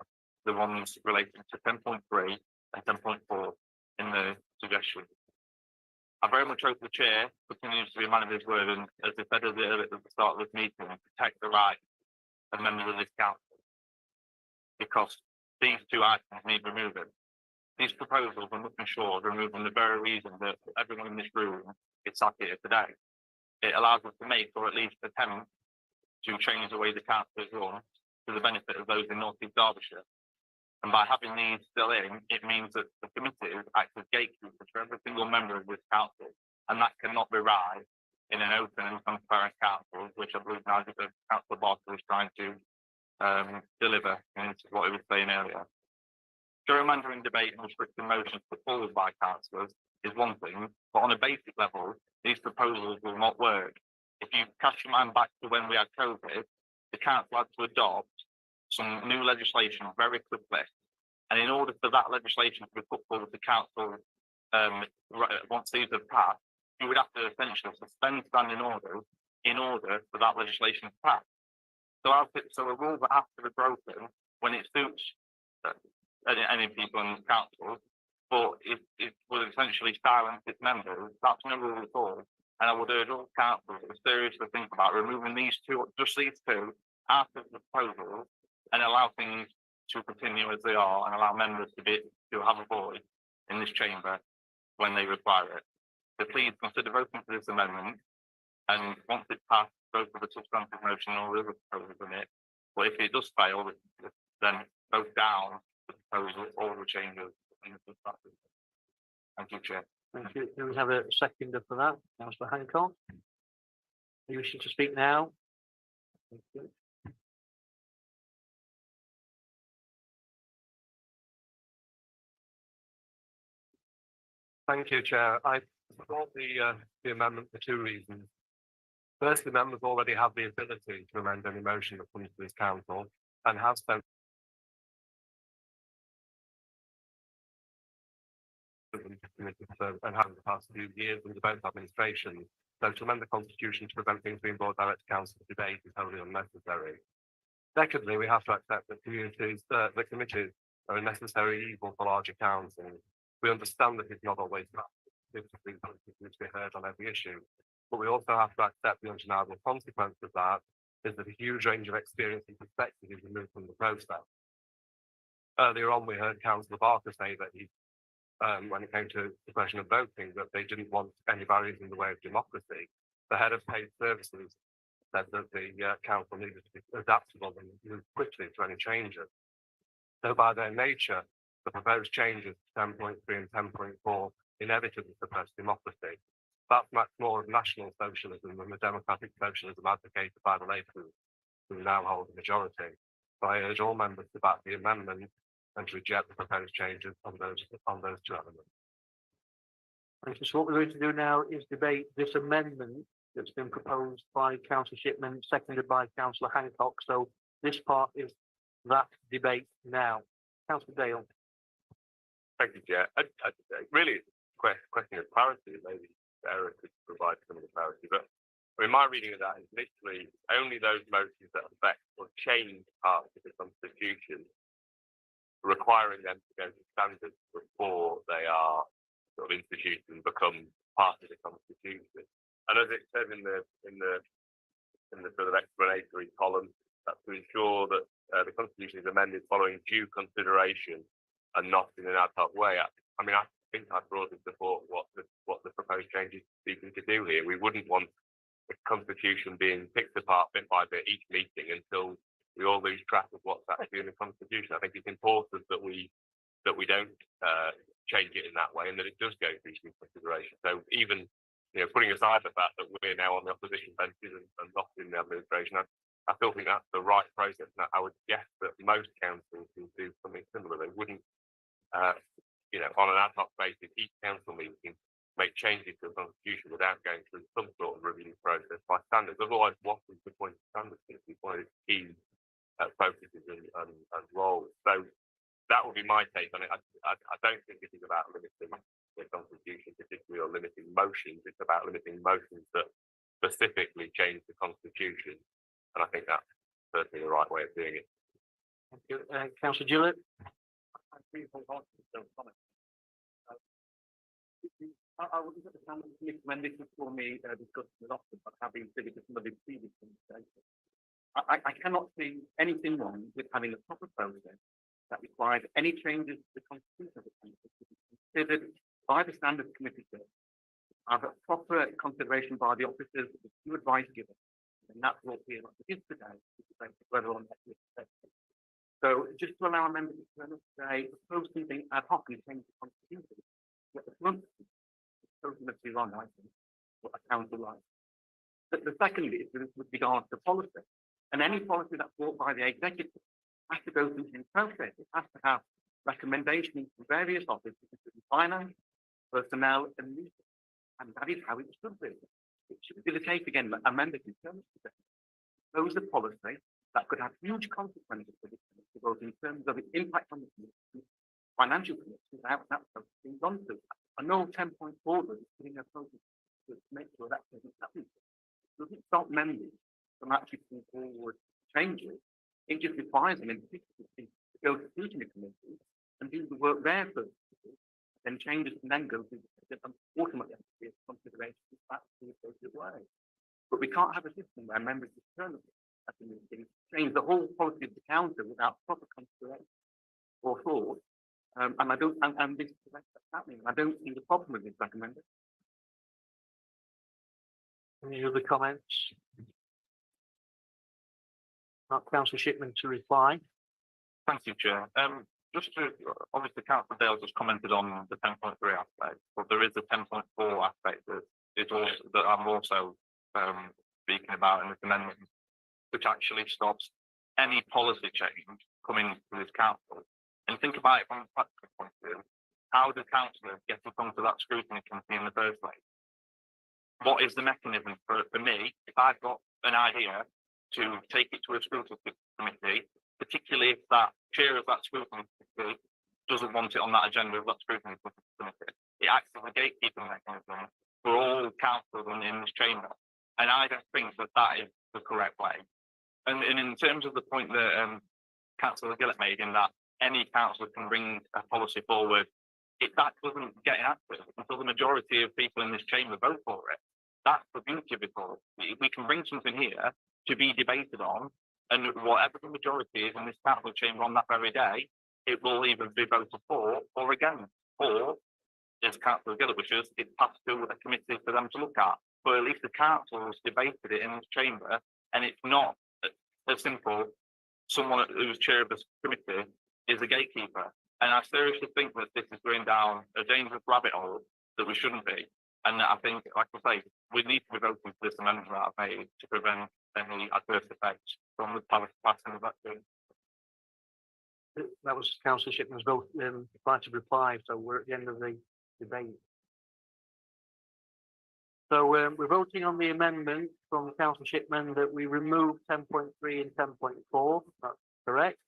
Speaker 8: the ones relating to 10.3 and 10.4 in the suggestion. I very much hope the Chair continues to be a man of his word and, as I said at the start of this meeting, protect the rights of members of this council. Because these two items need removing. These proposals are nothing short of removing the very reason that everyone in this room is sat here today. It allows us to make, or at least attempt, to change the way the council is run to the benefit of those in North East Derbyshire. And by having these still in, it means that the committee acts as gatekeepers for every single member of this council, and that cannot be right in an open and transparent council, which I believe now that Councillor Barker is trying to deliver, and this is what he was saying earlier. Gerrymandering debate and restricting motions put forward by councillors is one thing, but on a basic level, these proposals will not work. If you cast your mind back to when we had COVID, the council had to adopt some new legislation very quickly. And in order for that legislation to be put forward to council, once these have passed, you would have to essentially suspend standing orders in order for that legislation to pass. So a rule that has to be broken when it suits any people in council, but it will essentially silence its members. That's no rule at all. And I would urge all councils to seriously think about removing these two, just these two, out of the proposal and allow things to continue as they are and allow members to have a voice in this chamber when they require it. So please consider voting for this amendment, and once it's passed, go for the substantive motion or the other proposals in it. But if it does fail, then vote down the proposal or the changes in the substantive. Thank you, Chair.
Speaker 2: Thank you. Do we have a seconder for that? Councillor Hancock? Are you wishing to speak now? Thank you.
Speaker 11: Thank you, Chair. I support the amendment for two reasons. First, the members already have the ability to amend any motion that comes to this council and have so and have in the past few years under both administrations. So to amend the constitution to prevent things being brought direct to council debate is wholly unnecessary. Secondly, we have to accept that committees are a necessary evil for larger towns, and we understand that it's not always to be heard on every issue. But we also have to accept the undeniable consequence of that is that a huge range of experience and perspective is removed from the process. Earlier on, we heard Councillor Barker say that he, when it came to the question of voting, that they didn't want any barriers in the way of democracy. The head of paid services said that the council needed to be adaptable and move quickly to any changes. So by their nature, the proposed changes to 10.3 and 10.4 inevitably suppress democracy. That's much more of national socialism than the democratic socialism advocated by the Labour who now hold the majority. So I urge all members to back the amendment and to reject the proposed changes on those two elements.
Speaker 12: Thank you. So what we're going to do now is debate this amendment that's been proposed by Councillor Shipman, seconded by Councillor Hancock. So this part is that debate now. Councillor Dale.
Speaker 4: Thank you, Chair. Really, it's a question of clarity. Maybe Sarah could provide some of the clarity, but I mean, my reading of that is literally only those motions that affect or change parts of the Constitution, requiring them to go to standards before they are sort of introduced and become part of the Constitution. And as it says in the sort of explanatory column, that's to ensure that the Constitution is amended following due consideration and not in an ad hoc way. I mean, I think I broadly support what the proposed changes seeking to do here. We wouldn't want the Constitution being picked apart bit by bit each meeting until we all lose track of what's actually in the Constitution. I think it's important that we don't change it in that way, and that it does go through due consideration. So even putting aside the fact that we're now on the opposition benches and not in the administration, I still think that's the right process. And I would guess that most councils will do something similar. They wouldn't, on an ad hoc basis, each council meeting make changes to the Constitution without going through some sort of review process by standards. Otherwise, what is the point of standards? It's one of its key focuses and roles. So that would be my take on it. I don't think it is about limiting the Constitution, particularly, or limiting motions. It's about limiting motions that specifically change the Constitution. And I think that's certainly the right way of doing it.
Speaker 12: Thank you. Councillor Gillett.
Speaker 13: I wouldn't understand when this was for me discussed with Oxford, but having figured some of the previous conversations. I cannot see anything wrong with having a proper process that requires any changes to the Constitution of the country to be considered by the Standards Committee to have a proper consideration by the officers with due advice given. And that's what we are is today, whether or not we accept it. So just to allow members to say, propose something ad hoc and change the Constitution. What the front must be wrong, I think, what a council like. The second is with regard to policy. And any policy that's brought by the executive has to go through the process. It has to have recommendations from various offices, including finance, personnel, and legal. And that is how it should be. It should be the case again, a member can propose a policy that could have huge consequences for the community, both in terms of its impact on the community, financial commitments, without that process being gone through. I know 10.4 is putting a process to make sure that doesn't happen. It doesn't stop members from actually putting forward changes. It just requires them in particular to go to scrutiny committees and do the work there first. Then changes can then go through ultimately be a consideration that's the appropriate way. But we can't have a system where members determinedly at the meeting change the whole policy of the council without proper consideration or thought. And I don't, and this is what's happening. I don't see the problem with this recommendation.
Speaker 12: Any other comments? Not Councillor Shipman to reply.
Speaker 8: Thank you, Chair. Just to, obviously, Councillor Dale just commented on the 10.3 aspect, but there is a 10.4 aspect that is also that I'm also speaking about in this amendment, which actually stops any policy change coming to this council. And think about it from a practical point of view. How do councillors get in front of that scrutiny committee in the first place? What is the mechanism for me, if I've got an idea, to take it to a scrutiny committee, particularly if that chair of that scrutiny committee doesn't want it on that agenda of that scrutiny committee? It acts as a gatekeeping mechanism for all councillors in this chamber. And I don't think that that is the correct way. And in terms of the point that Councillor Gillett made, in that any councillor can bring a policy forward. If that doesn't get enacted until the majority of people in this chamber vote for it, that's the beauty of it all. We can bring something here to be debated on, and whatever the majority is in this council chamber on that very day, it will either be voted for or against, or as Councillor Gillett wishes, it's passed to a committee for them to look at. But at least the council has debated it in this chamber, and it's not as simple. Someone who's chair of this committee is a gatekeeper. And I seriously think that this is going down a dangerous rabbit hole that we shouldn't be. And I think, like I say, we need to be voting for this amendment that I've made to prevent any adverse effects from the passing of that bill.
Speaker 12: That was Councillor Shipman's vote, right to reply, so we're at the end of the debate. So we're voting on the amendment from Councillor Shipman that we remove 10.3 and 10.4, that's correct.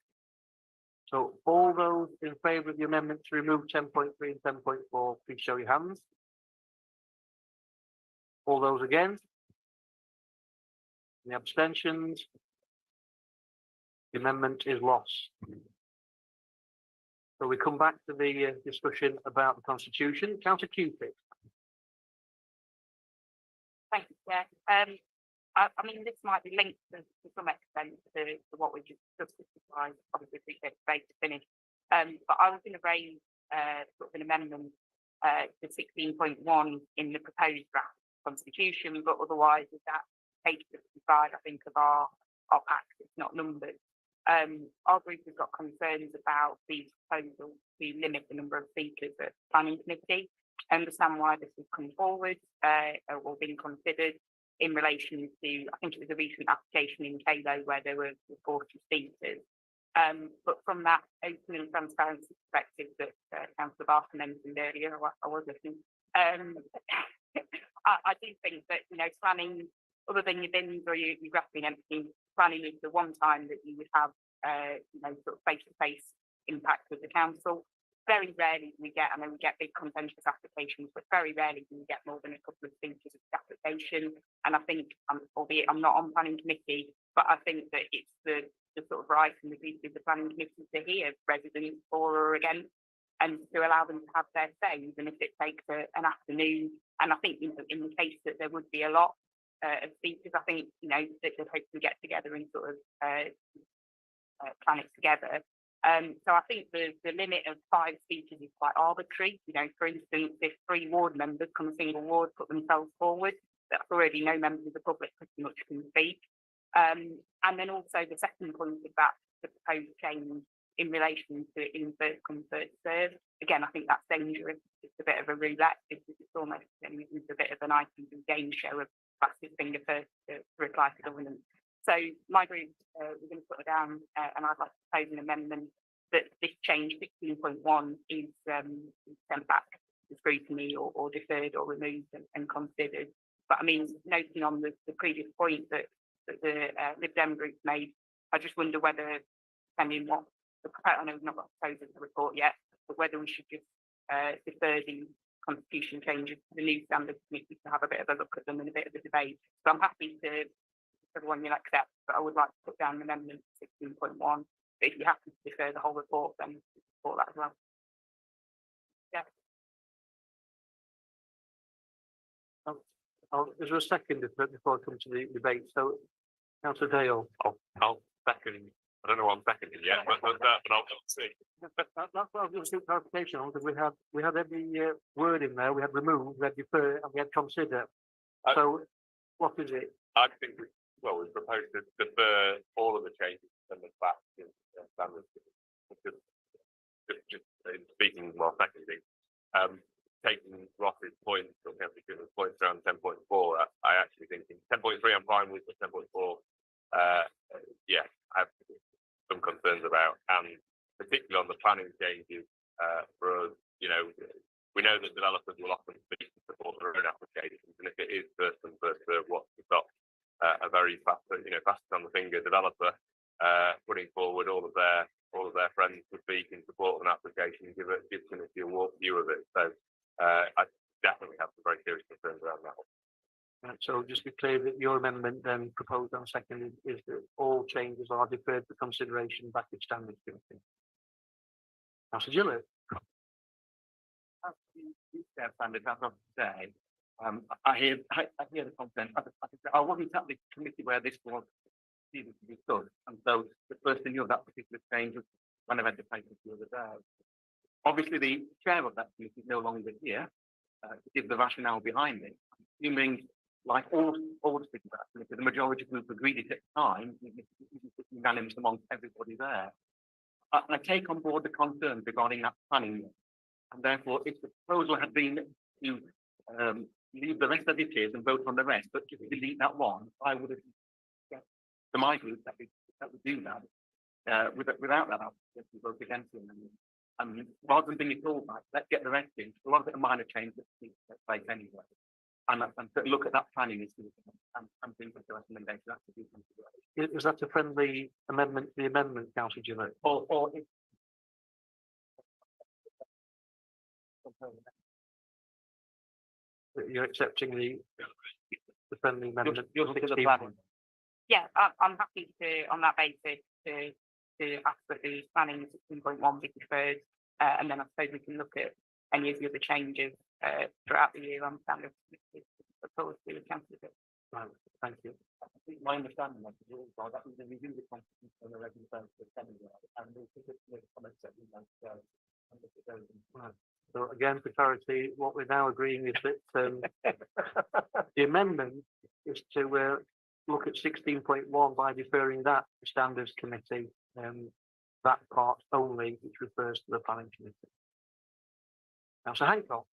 Speaker 12: So all those in favour of the amendment to remove 10.3 and 10.4, please show your hands. All those against? Any abstentions? The amendment is lost. So we come back to the discussion about the constitution. Councillor Cupid.
Speaker 14: Thank you, Chair. I mean, this might be linked to some extent to what we just discussed. I obviously appreciate the debate to finish. But I was going to raise sort of an amendment to 16.1 in the proposed draft constitution, but otherwise is that page 55, I think, of our pack, it's not numbered. Our group has got concerns about the proposal to limit the number of speakers at planning committee. I understand why this has come forward or been considered in relation to, I think it was a recent application in Calo where there were 40 speakers. But from that open and transparency perspective that Councillor Barton mentioned earlier, I was listening. I do think that, you know, planning, other than your bins or your graphing empty, planning is the one time that you would have, you know, sort of face-to-face impact with the council. Very rarely do we get, I know we get big contentious applications, but very rarely do we get more than a couple of speeches of application. And I think, albeit I'm not on planning committee, but I think that it's the sort of right and the duty of the planning committee to hear residents for or against, and to allow them to have their say, even if it takes an afternoon. And I think in the case that there would be a lot of speakers, I think, you know, that they'd hope to get together and sort of plan it together. So I think the limit of 5 speakers is quite arbitrary. You know, for instance, if 3 ward members from a single ward put themselves forward, that's already no members of the public pretty much can speak. And then also the second point of that, the proposed change in relation to in first come first serve. Again, I think that's dangerous. It's a bit of a roulette. It's almost a bit of an ITV game show of fastest finger first to reply to governance. So my group, we're going to put it down, and I'd like to propose an amendment that this change 16.1 is sent back to scrutiny or deferred or removed and considered. But I mean, noting on the previous point that the Lib Dem group made, I just wonder whether, depending what I know we've not got proposed in the report yet, but whether we should just defer the constitution changes to the new standards committee to have a bit of a look at them and a bit of a debate. So I'm happy to, everyone will accept, but I would like to put down an amendment 16.1. But if you have to defer the whole report, then support that as well. Yeah.
Speaker 12: Is there a second before I come to the debate? So, Councillor Dale.
Speaker 4: I'll second. I don't know what I'm seconding yet, but I'll see.
Speaker 12: That's what I was going to seek clarification on, because we had every word in there. We had remove, we had defer, and we had consider. So, what is it?
Speaker 4: I think we proposed to defer all of the changes and the back in standards. Just speaking more secondly, taking Ross's point, or Councillor points around 10.4, I actually think 10.3 I'm fine with, but 10.4, yeah, I have some concerns about, and particularly on the planning changes for us, you know, we know that developers will often speak to support their own applications, and if it is first and first serve, what's to stop a very fast, you know, fast on the finger developer putting forward all of their friends to speak in support of an application, give Trinity a walk view of it. So I definitely have some very serious concerns around that one.
Speaker 12: So just to be clear that your amendment then proposed on second is that all changes are deferred for consideration back to standards committee. Councillor Gillett.
Speaker 13: Standard, that's what to say. I hear the content. I wasn't at the committee where this was needed to be done, and so the first thing of that particular change was when I read the paper the other day. Obviously, the chair of that committee is no longer here to give the rationale behind it. You mean, like all the things about it, the majority group agreed it at the time, it was unanimous amongst everybody there. I take on board the concerns regarding that planning. And therefore, if the proposal had been to leave the rest of it is and vote on the rest, but just delete that one, I would have, to my group, that would do that. Without that, I would vote against it. And rather than bring it all back, let's get the rest in. A lot of it are minor changes that take place anyway. And look at that planning issue and bring the recommendation. That's a good consideration.
Speaker 12: Is that a friendly amendment to the amendment, Councillor Gillett?
Speaker 13: Or if
Speaker 12: You're accepting the friendly amendment?
Speaker 13: you'll look at the planning.
Speaker 14: Yeah, I'm happy to, on that basis, to ask that the planning 16.1 be deferred, and then I suppose we can look at any of the other changes throughout the year on standard proposed to the council.
Speaker 12: Right, thank you.
Speaker 13: I think my understanding of the rules are that we review the constitution on a regular basis anyway, and we'll pick up the comments that we make.
Speaker 12: Right. So again, for clarity, what we're now agreeing is that the amendment is to look at 16.1 by deferring that to standards committee, that part only, which refers to the planning committee. Councillor Hancock.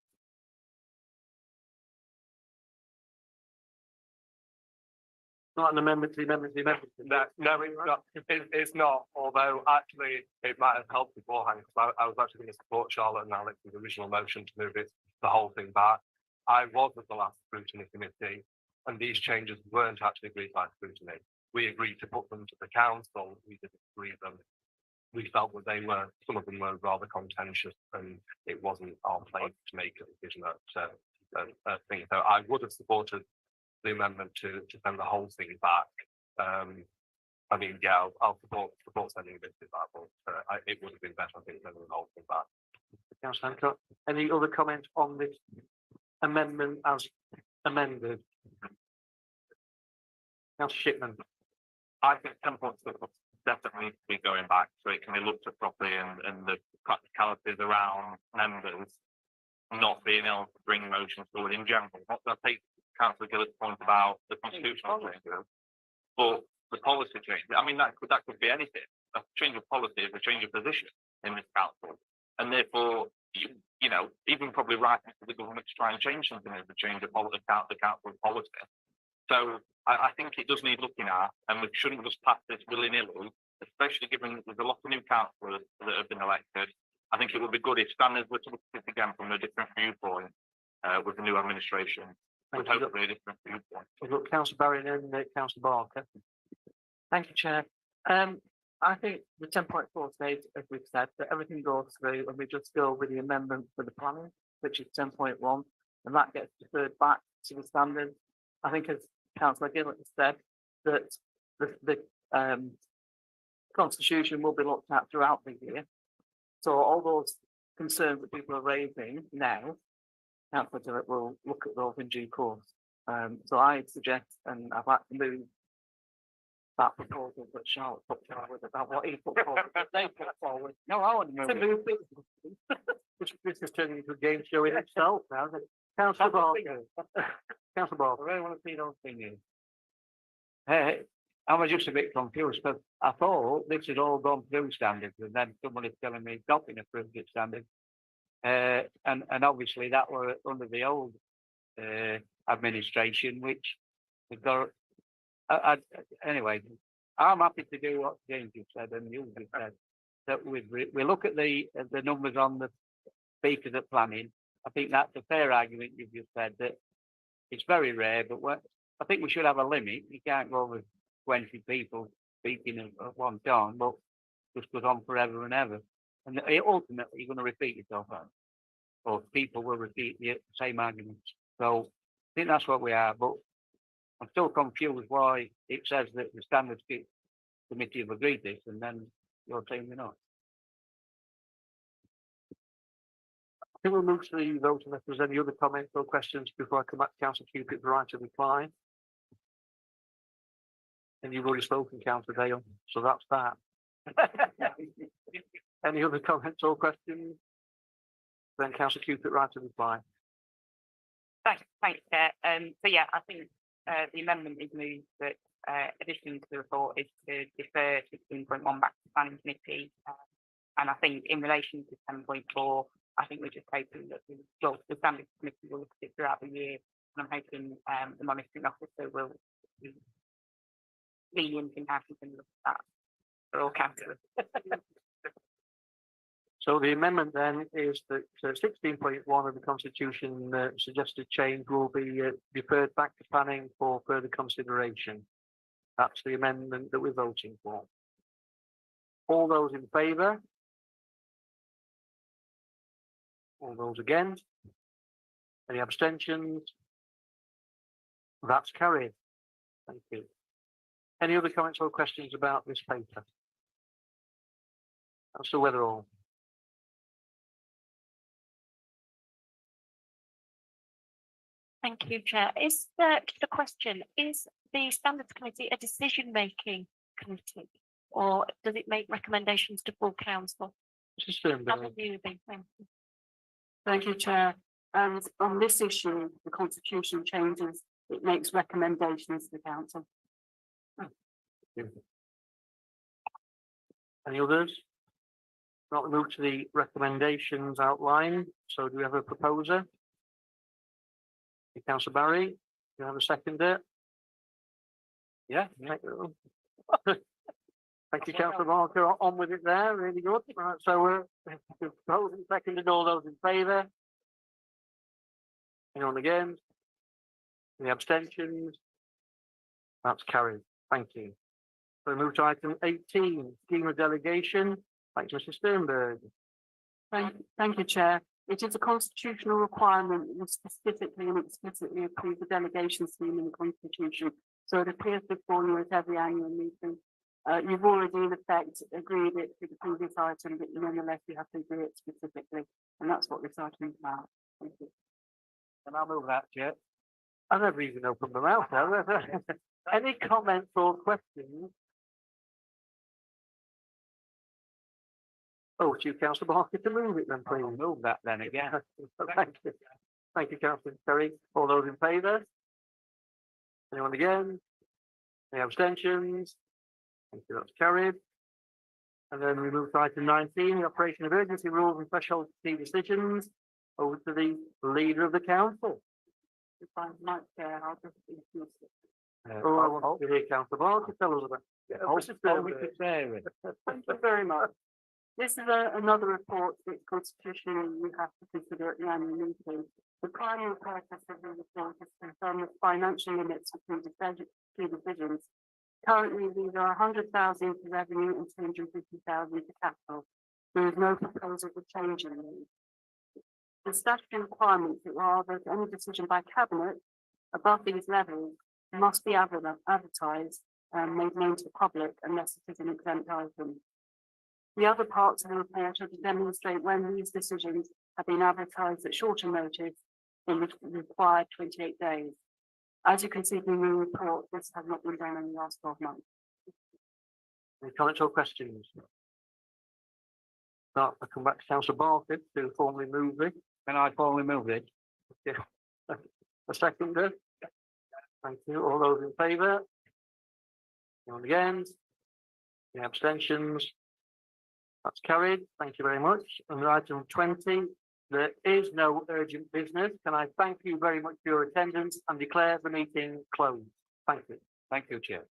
Speaker 12: Not an amendment to the amendment to the amendment.
Speaker 11: No, it's not. It's not. Although actually, it might have helped beforehand because I was actually going to support Charlotte and Alex's original motion to move the whole thing back. I was at the last scrutiny committee, and these changes weren't actually agreed by scrutiny. We agreed to put them to the council. We didn't agree them. We felt that some of them were rather contentious, and it wasn't our place to make a decision that thing. So I would have supported the amendment to send the whole thing back. I mean, yeah, I'll support sending this back, but it would have been better, I think, sending the whole thing back.
Speaker 12: Councillor Hancock, any other comments on this amendment as amended? Councillor Shipman.
Speaker 8: I think 10.6 definitely needs to be going back so it can be looked at properly and the practicalities around members not being able to bring motions forward in general. Not that I take Councillor Gillett's point about the constitutional changes, but the policy change. I mean, that could be anything. A change of policy is a change of position in this council, and therefore, you know, even probably writing to the government to try and change something is a change of the council's policy. So I think it does need looking at, and we shouldn't just pass this willy-nilly, especially given that there's a lot of new councillors that have been elected. I think it would be good if standards were to look at it again from a different viewpoint with the new administration.
Speaker 12: Thank
Speaker 8: with
Speaker 12: you.
Speaker 8: hopefully a different viewpoint.
Speaker 12: We've got Councillor Barry and then Councillor Barker.
Speaker 10: Thank you, Chair. I think the 10.4 says, as we've said, that everything goes through and we just go with the amendment for the planning, which is 10.1, and that gets deferred back to the standards. I think, as Councillor Gillett has said, that the constitution will be looked at throughout the year. So all those concerns that people are raising now, Councillor Gillett will look at those in due course. So I suggest, and I'd like to move that proposal that Charlotte put forward about what he put forward, that they put forward. No, I want to move it.
Speaker 12: This is turning into a game show in itself now. Councillor Barker. Councillor Barker.
Speaker 13: I really want to see those things.
Speaker 5: Hey, I was just a bit confused because I thought this had all gone through standards, and then someone is telling me it's not been approved at standards. And obviously that were under the old administration, which we got. Anyway, I'm happy to do what James has said and you have said. That we look at the numbers on the speakers at planning. I think that's a fair argument you've just said, that it's very rare, but I think we should have a limit. You can't go with 20 people speaking at one time, but just goes on forever and ever. And ultimately, you're going to repeat yourself, or people will repeat the same arguments. So I think that's what we are, but I'm still confused why it says that the standards committee have agreed this, and then you're saying we're not.
Speaker 12: think we'll move to the vote unless there's any other comments or questions before I come back to Councillor Cupid for right to reply. And you've already spoken, Councillor Dale, so that's that. Any other comments or questions? Then Councillor Cupid, right to reply.
Speaker 14: Thanks, Chair. So yeah, I think the amendment is moved that addition to the report is to defer 16.1 back to planning committee. And I think in relation to 10.4, I think we're just hoping that the standing committee will look at it throughout the year. And I'm hoping the monitoring officer will be lenient in how he can look at that for all councillors.
Speaker 12: So the amendment then is that 16.1 of the constitution suggested change will be deferred back to planning for further consideration. That's the amendment that we're voting for. All those in favour? All those against? Any abstentions? That's carried. Thank you. Any other comments or questions about this paper? Councillor Weatherall.
Speaker 15: Thank you, Chair. Is the question, is the Standards Committee a decision-making committee, or does it make recommendations to full council?
Speaker 1: Thank you, Chair. And on this issue, the constitution changes, it makes recommendations to the council.
Speaker 12: Any others? Not move to the recommendations outlined. So do we have a proposer? Councillor Barry, do you have a seconder? Yeah. Thank you, Councillor Barker. On with it there. Really good. Right, so proposed and seconded. All those in favour? Anyone against? Any abstentions? That's carried. Thank you. So move to item 18, scheme of delegation. Thanks, Mr. Sternberg.
Speaker 1: Thank you, Chair. It is a constitutional requirement that we specifically and explicitly approve the delegation scheme in the constitution. So it appears before you at every annual meeting. You've already in effect agreed it to the previous item, but nonetheless you have to agree it specifically. And that's what this item is about. Thank you.
Speaker 12: And I'll move that, Chair. I never even opened my mouth. Any comments or questions? Oh, to you, Councillor Barker, to move it then, please.
Speaker 5: Move that then again.
Speaker 12: Thank you. Thank you, Councillor Terry. All those in favour? Anyone again? Any abstentions? Thank you, that's carried. And then we move to item 19, the operation of urgency rules and threshold key decisions. Over to the leader of the council.
Speaker 1: If I might, Chair, I'll just introduce it.
Speaker 12: I want to hear Councillor Barker tell us about it.
Speaker 1: Thank you very much. This is another report that constitutionally you have to consider at the annual meeting. The primary purpose of the report is to confirm the financial limits between two divisions. Currently, these are 100,000 for revenue and 250,000 for capital. There is no proposal for change in these. The statutory requirements are that any decision by cabinet above these levels must be advertised and made known to the public unless it is an exempt item. The other parts of the report are to demonstrate when these decisions have been advertised at shorter notice than the required 28 days. As you can see from the report, this has not been done in the last 12 months.
Speaker 12: Any comments or questions? No, I'll come back to Councillor Barker to formally move it.
Speaker 5: Can I formally move it?
Speaker 12: Yeah. A seconder. Thank you. All those in favour? Anyone against? Any abstentions? That's carried. Thank you very much. Under item 20, there is no urgent business. Can I thank you very much for your attendance and declare the meeting closed? Thank you.
Speaker 5: Thank you, Chair.